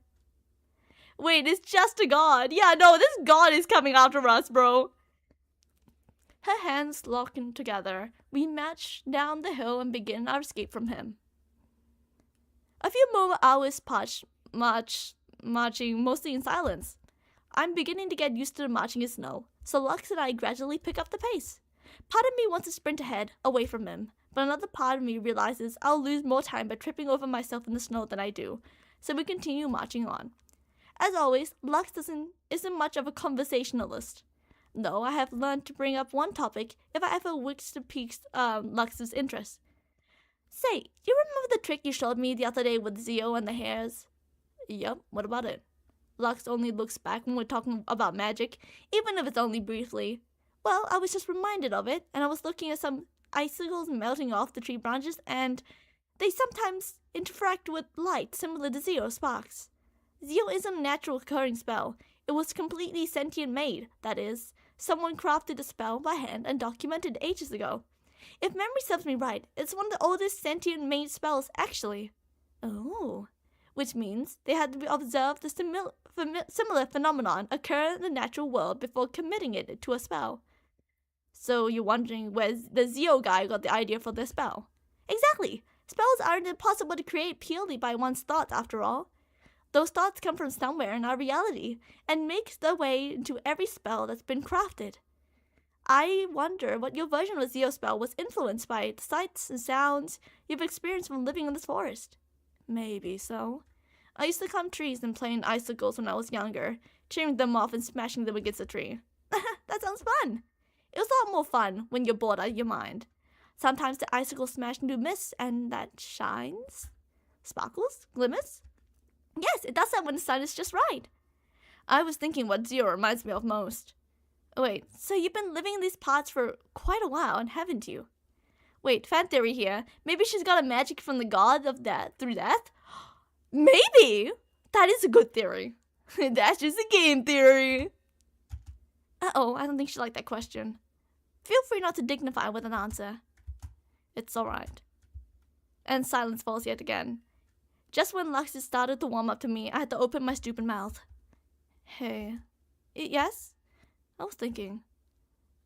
Wait, it's just a god. Yeah, no, this god is coming after us, bro. Her hands locking together, we march down the hill and begin our escape from him. A few more hours marching mostly in silence. I'm beginning to get used to the marching in snow, so Lux and I gradually pick up the pace. Part of me wants to sprint ahead, away from him, but another part of me realizes I'll lose more time by tripping over myself in the snow than I do, so we continue marching on. As always, Lux isn't much of a conversationalist. Though I have learned to bring up one topic if I ever wish to pique Lux's interest. Say, you remember the trick you showed me the other day with Zio and the hairs? Yup, what about it? Lux only looks back when we're talking about magic, even if it's only briefly. Well, I was just reminded of it, and I was looking at some icicles melting off the tree branches, and they sometimes interact with light similar to Zio sparks. Zio isn't a natural occurring spell. It was completely sentient made, that is. Someone crafted the spell by hand and documented it ages ago. If memory serves me right, it's one of the oldest sentient made spells, actually. Oh. Which means they had to observe the similar phenomenon occur in the natural world before committing it to a spell. So you're wondering where the Zio guy got the idea for this spell? Exactly! Spells aren't impossible to create purely by one's thoughts, after all. Those thoughts come from somewhere in our reality and make their way into every spell that's been crafted. I wonder what your version of a Zio spell was influenced by the sights and sounds you've experienced from living in this forest. Maybe so. I used to climb trees and play in icicles when I was younger, cheering them off and smashing them against a tree. That sounds fun. It was a lot more fun when you're bored out of your mind. Sometimes the icicles smash into mist and that shines? Sparkles? Glimmers? Yes, it does that when the sun is just right. I was thinking what Zio reminds me of most. Wait, so you've been living in these parts for quite a while, haven't you? Wait, fan theory here. Maybe she's got a magic from the god of death through death? Maybe! That is a good theory. That's just a game theory. Uh-oh, I don't think she liked that question. Feel free not to dignify with an answer. It's alright. And silence falls yet again. Just when Lux started to warm up to me, I had to open my stupid mouth. Hey. Yes? I was thinking.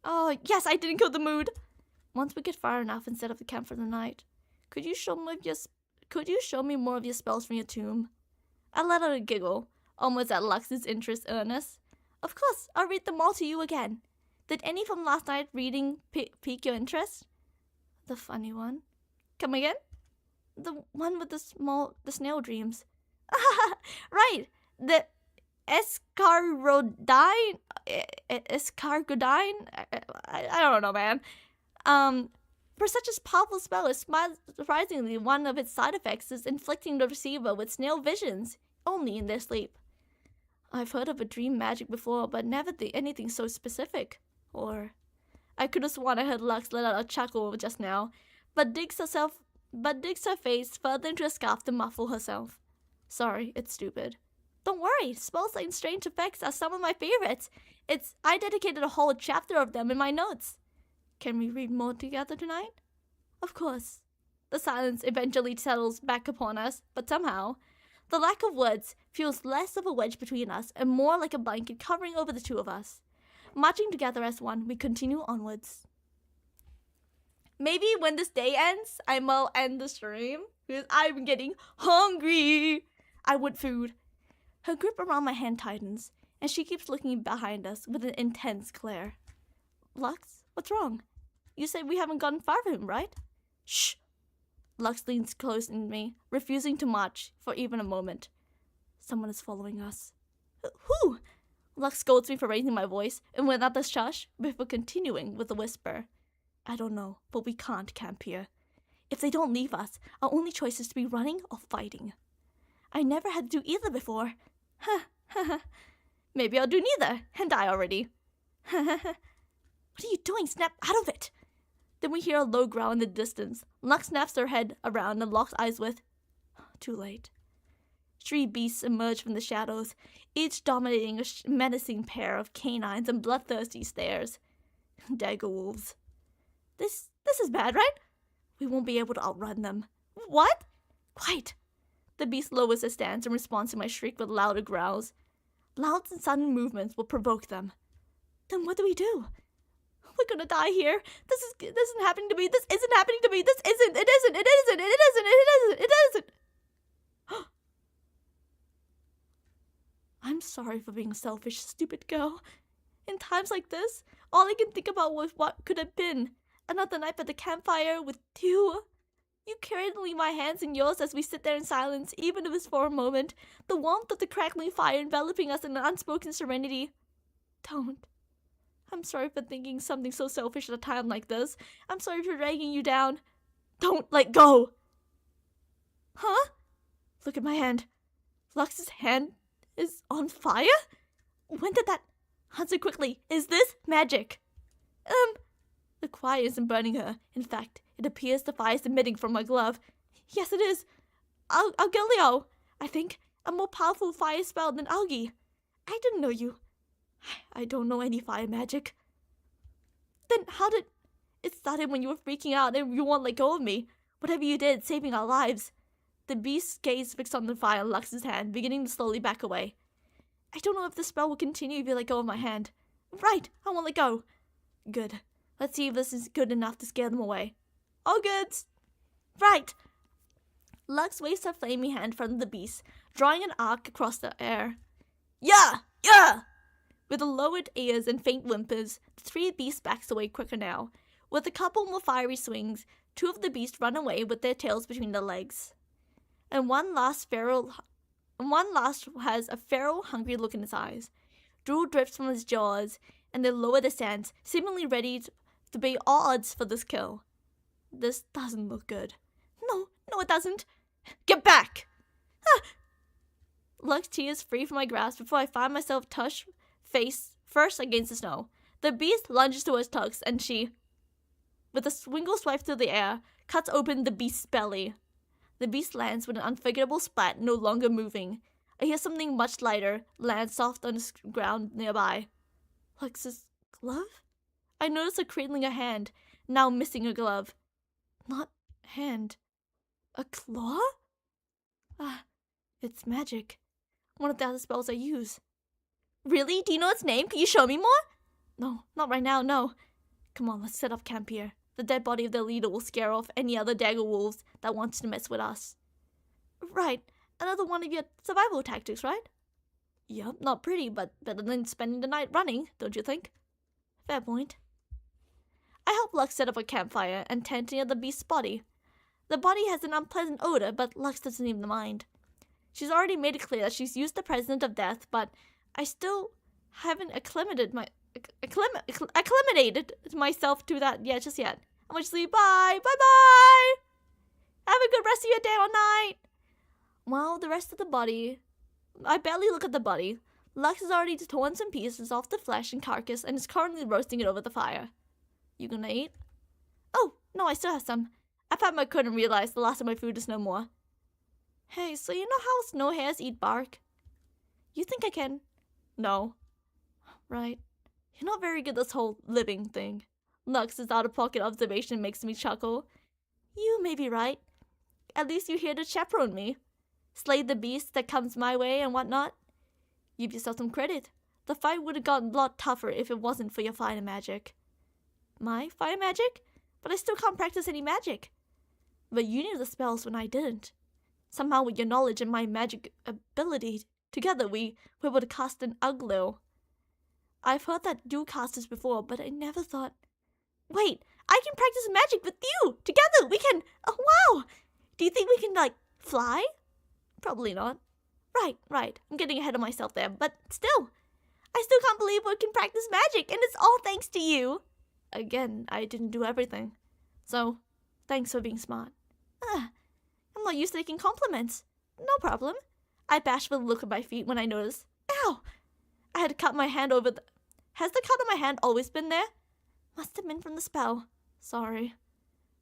Oh, yes, I didn't kill the mood. Once we get far enough and set up the camp for the night, could you show me more of your spells from your tomb? I let out a giggle, almost at Lux's interest earnest. Of course, I'll read them all to you again. Did any from last night reading pique your interest? The funny one. Come again? The one with the snail dreams. Right, the escargodine? I don't know, man. For such a powerful spell, it's surprisingly one of its side effects is inflicting the receiver with snail visions, only in their sleep. I've heard of a dream magic before, but never anything so specific. Or, I could have sworn I heard Lux let out a chuckle just now, but digs her face further into a scarf to muffle herself. Sorry, it's stupid. Don't worry, spells and strange effects are some of my favorites. I dedicated a whole chapter of them in my notes. Can we read more together tonight? Of course. The silence eventually settles back upon us, but somehow, the lack of words feels less of a wedge between us and more like a blanket covering over the two of us. Marching together as one, we continue onwards. Maybe when this day ends, I will end the stream, because I'm getting hungry. I want food. Her grip around my hand tightens, and she keeps looking behind us with an intense glare. Lux, what's wrong? You said we haven't gotten far from him, right? Shh! Lux leans close to me, refusing to march for even a moment. Someone is following us. Who? Lux scolds me for raising my voice, and with another shush, before continuing with a whisper. I don't know, but we can't camp here. If they don't leave us, our only choice is to be running or fighting. I never had to do either before. Maybe I'll do neither, and die already. What are you doing? Snap out of it! Then we hear a low growl in the distance. Lux snaps her head around and locks eyes with... Too late. 3 beasts emerge from the shadows, each dominating a menacing pair of canines and bloodthirsty stares. Dagger wolves. This is bad, right? We won't be able to outrun them. What? Quiet. The beast lowers his stance in response to my shriek with louder growls. Loud and sudden movements will provoke them. Then what do we do? We're gonna die here. This isn't happening to me. This isn't happening to me. This isn't. It isn't. It isn't. It isn't. It isn't. It isn't. I'm sorry for being a selfish, stupid girl. In times like this, all I can think about was what could have been. Another night by the campfire with you. You carry my hands in yours as we sit there in silence, even if it's for a moment, the warmth of the crackling fire enveloping us in an unspoken serenity. Don't. I'm sorry for thinking something so selfish at a time like this. I'm sorry for dragging you down. Don't let go! Huh? Look at my hand. Lux's hand is on fire? When did that... Answer quickly. Is this magic? The fire isn't burning her. In fact, it appears the fire is emitting from my glove. Yes, it is. Algelio. I think a more powerful fire spell than Algi. I didn't know you. I don't know any fire magic. Then how did... It started when you were freaking out and you won't let go of me. Whatever you did, saving our lives. The beast's gaze fixed on the fire on Lux's hand, beginning to slowly back away. I don't know if the spell will continue if you let go of my hand. Right, I won't let go. Good. Let's see if this is good enough to scare them away. All good. Right. Lux waves her flaming hand in front of the beast, drawing an arc across the air. Yeah! Yeah! With the lowered ears and faint whimpers, the three beasts backs away quicker now. With a couple more fiery swings, two of the beasts run away with their tails between their legs. And one last has a feral, hungry look in his eyes. Drool drips from his jaws, and they lower their stance, seemingly ready to be all odds for this kill. This doesn't look good. No, it doesn't. Get back! Ah! Lux tears free from my grasp before I find myself touched face first against the snow. The beast lunges towards Tux, and she, with a swingle swipe through the air, cuts open the beast's belly. The beast lands with an unforgettable splat, no longer moving. I hear something much lighter land soft on the ground nearby. Lux's glove? I notice her cradling a hand, now missing a glove. Not hand. A claw? Ah, it's magic. One of the other spells I use. Really? Do you know its name? Can you show me more? No, not right now, no. Come on, let's set up camp here. The dead body of their leader will scare off any other dagger wolves that wants to mess with us. Right, another one of your survival tactics, right? Yup, not pretty, but better than spending the night running, don't you think? Fair point. I help Lux set up a campfire and tent near the beast's body. The body has an unpleasant odor, but Lux doesn't even mind. She's already made it clear that she's used the presence of death, but I still haven't acclimated myself to that just yet. I'm gonna sleep. Bye. Bye. Have a good rest of your day or night. Well, the rest of the body... I barely look at the body. Lux has already torn some pieces off the flesh and carcass and is currently roasting it over the fire. You gonna eat? Oh, no, I still have some. I thought I couldn't realize the last of my food is no more. Hey, so you know how snow hares eat bark? You think I can? No. Right. You're not very good at this whole living thing. Lux's out-of-pocket observation makes me chuckle. You may be right. At least you're here to chaperone me. Slay the beast that comes my way and whatnot. Give yourself some credit. The fight would have gotten a lot tougher if it wasn't for your fire magic. My fire magic? But I still can't practice any magic. But you knew the spells when I didn't. Somehow with your knowledge and my magic ability, together we were able to cast an Uglio. I've heard that you cast this before, but I never thought... Wait, I can practice magic with you! Together, we can... Oh, wow! Do you think we can, fly? Probably not. Right. I'm getting ahead of myself there, but still. I still can't believe we can practice magic, and it's all thanks to you. Again, I didn't do everything. So, thanks for being smart. I'm not used to taking compliments. No problem. I bashfully look at my feet when I notice. Ow! I had to cut my hand over the... Has the cut on my hand always been there? Must have been from the spell. Sorry.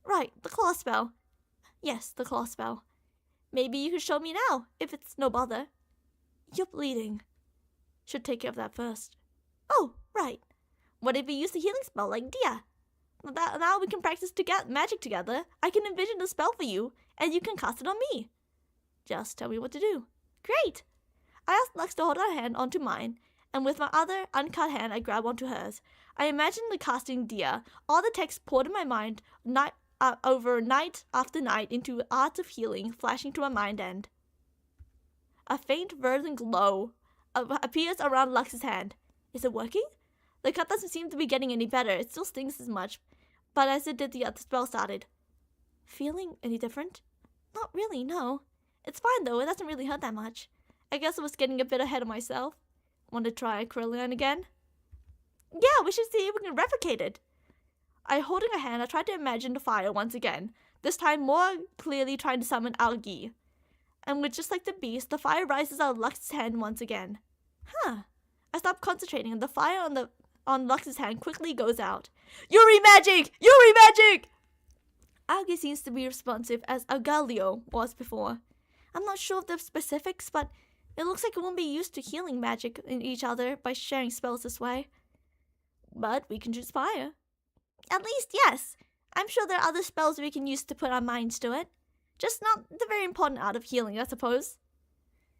Right, the claw spell. Yes, the claw spell. Maybe you could show me now, if it's no bother. You're bleeding. Should take care of that first. Oh, right. What if we use the healing spell like Dia? Now we can practice magic together. I can envision the spell for you, and you can cast it on me. Just tell me what to do. Great! I asked Lux to hold her hand onto mine, and with my other uncut hand I grab onto hers. I imagined the casting Dia. All the text poured in my mind over night after night into arts of healing flashing to my mind and... A faint verdant glow appears around Lux's hand. Is it working? The cut doesn't seem to be getting any better. It still stings as much, but as it did the other spell started. feeling any different? Not really, no. It's fine though, it doesn't really hurt that much. I guess I was getting a bit ahead of myself. Want to try acrylic again? Yeah, we should see if we can replicate it. Holding a hand, I tried to imagine the fire once again, this time more clearly trying to summon algae. And with just like the beast, the fire rises out of Lux's hand once again. Huh. I stopped concentrating and the fire on Lux's hand quickly goes out. Yuri magic! Yuri magic! Algae seems to be responsive as Algalio was before. I'm not sure of the specifics, but it looks like it won't be used to healing magic in each other by sharing spells this way. But we can choose fire. At least, yes. I'm sure there are other spells we can use to put our minds to it. Just not the very important art of healing, I suppose.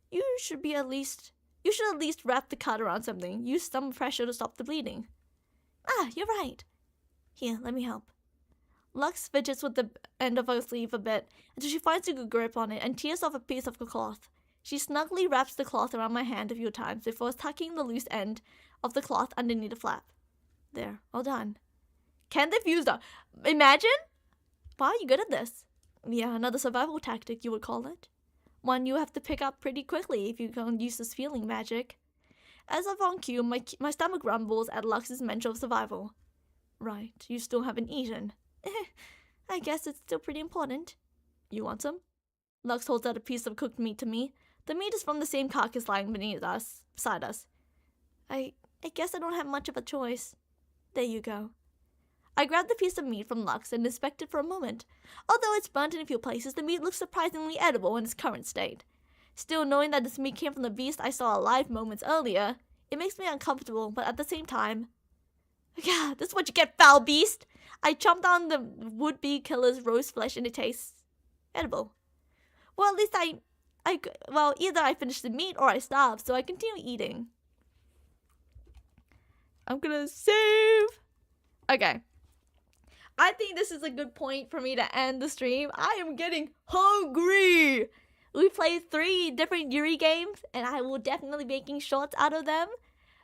You should at least wrap the cut around something. Use some pressure to stop the bleeding. Ah, you're right. Here, let me help. Lux fidgets with the end of her sleeve a bit until she finds a good grip on it and tears off a piece of the cloth. She snugly wraps the cloth around my hand a few times before tucking the loose end of the cloth underneath the flap. There, all done. Can they fuse the... Imagine? Wow, you're good at this. Yeah, another survival tactic, you would call it. One you have to pick up pretty quickly if you can't use this feeling magic. As of on cue, my stomach rumbles at Lux's mention of survival. Right, you still haven't eaten. I guess it's still pretty important. You want some? Lux holds out a piece of cooked meat to me. The meat is from the same carcass lying beside us. I guess I don't have much of a choice. There you go. I grab the piece of meat from Lux and inspect it for a moment. Although it's burnt in a few places, the meat looks surprisingly edible in its current state. Still, knowing that this meat came from the beast I saw alive moments earlier, it makes me uncomfortable, but at the same time... Yeah, this is what you get, foul beast! I chomped on the would-be killer's roast flesh and it tastes... edible. Well, at least either I finished the meat or I starved, so I continue eating. I'm gonna save! Okay. I think this is a good point for me to end the stream. I am getting hungry! We played 3 different Yuri games, and I will definitely be making shorts out of them.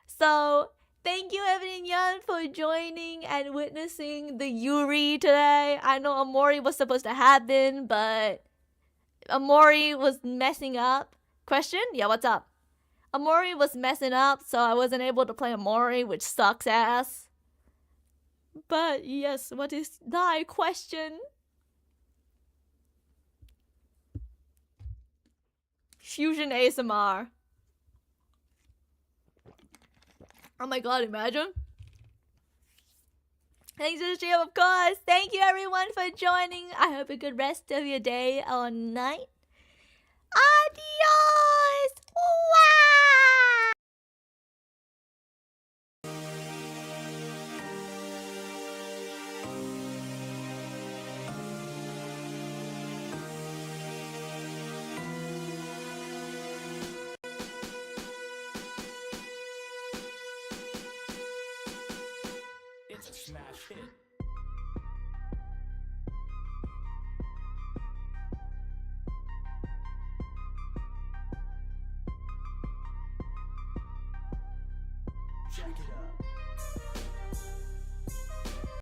So, thank you, Evan and Yun, for joining and witnessing the Yuri today. I know Amori was supposed to happen, but Amori was messing up. Question? Yeah, what's up? Amori was messing up, so I wasn't able to play Amori, which sucks ass. But yes, what is thy question? Fusion ASMR. Oh my god, imagine. Thanks for the stream, of course. Thank you everyone for joining. I hope a good rest of your day or night. Adios! Wow! It's a smash hit. Check it out.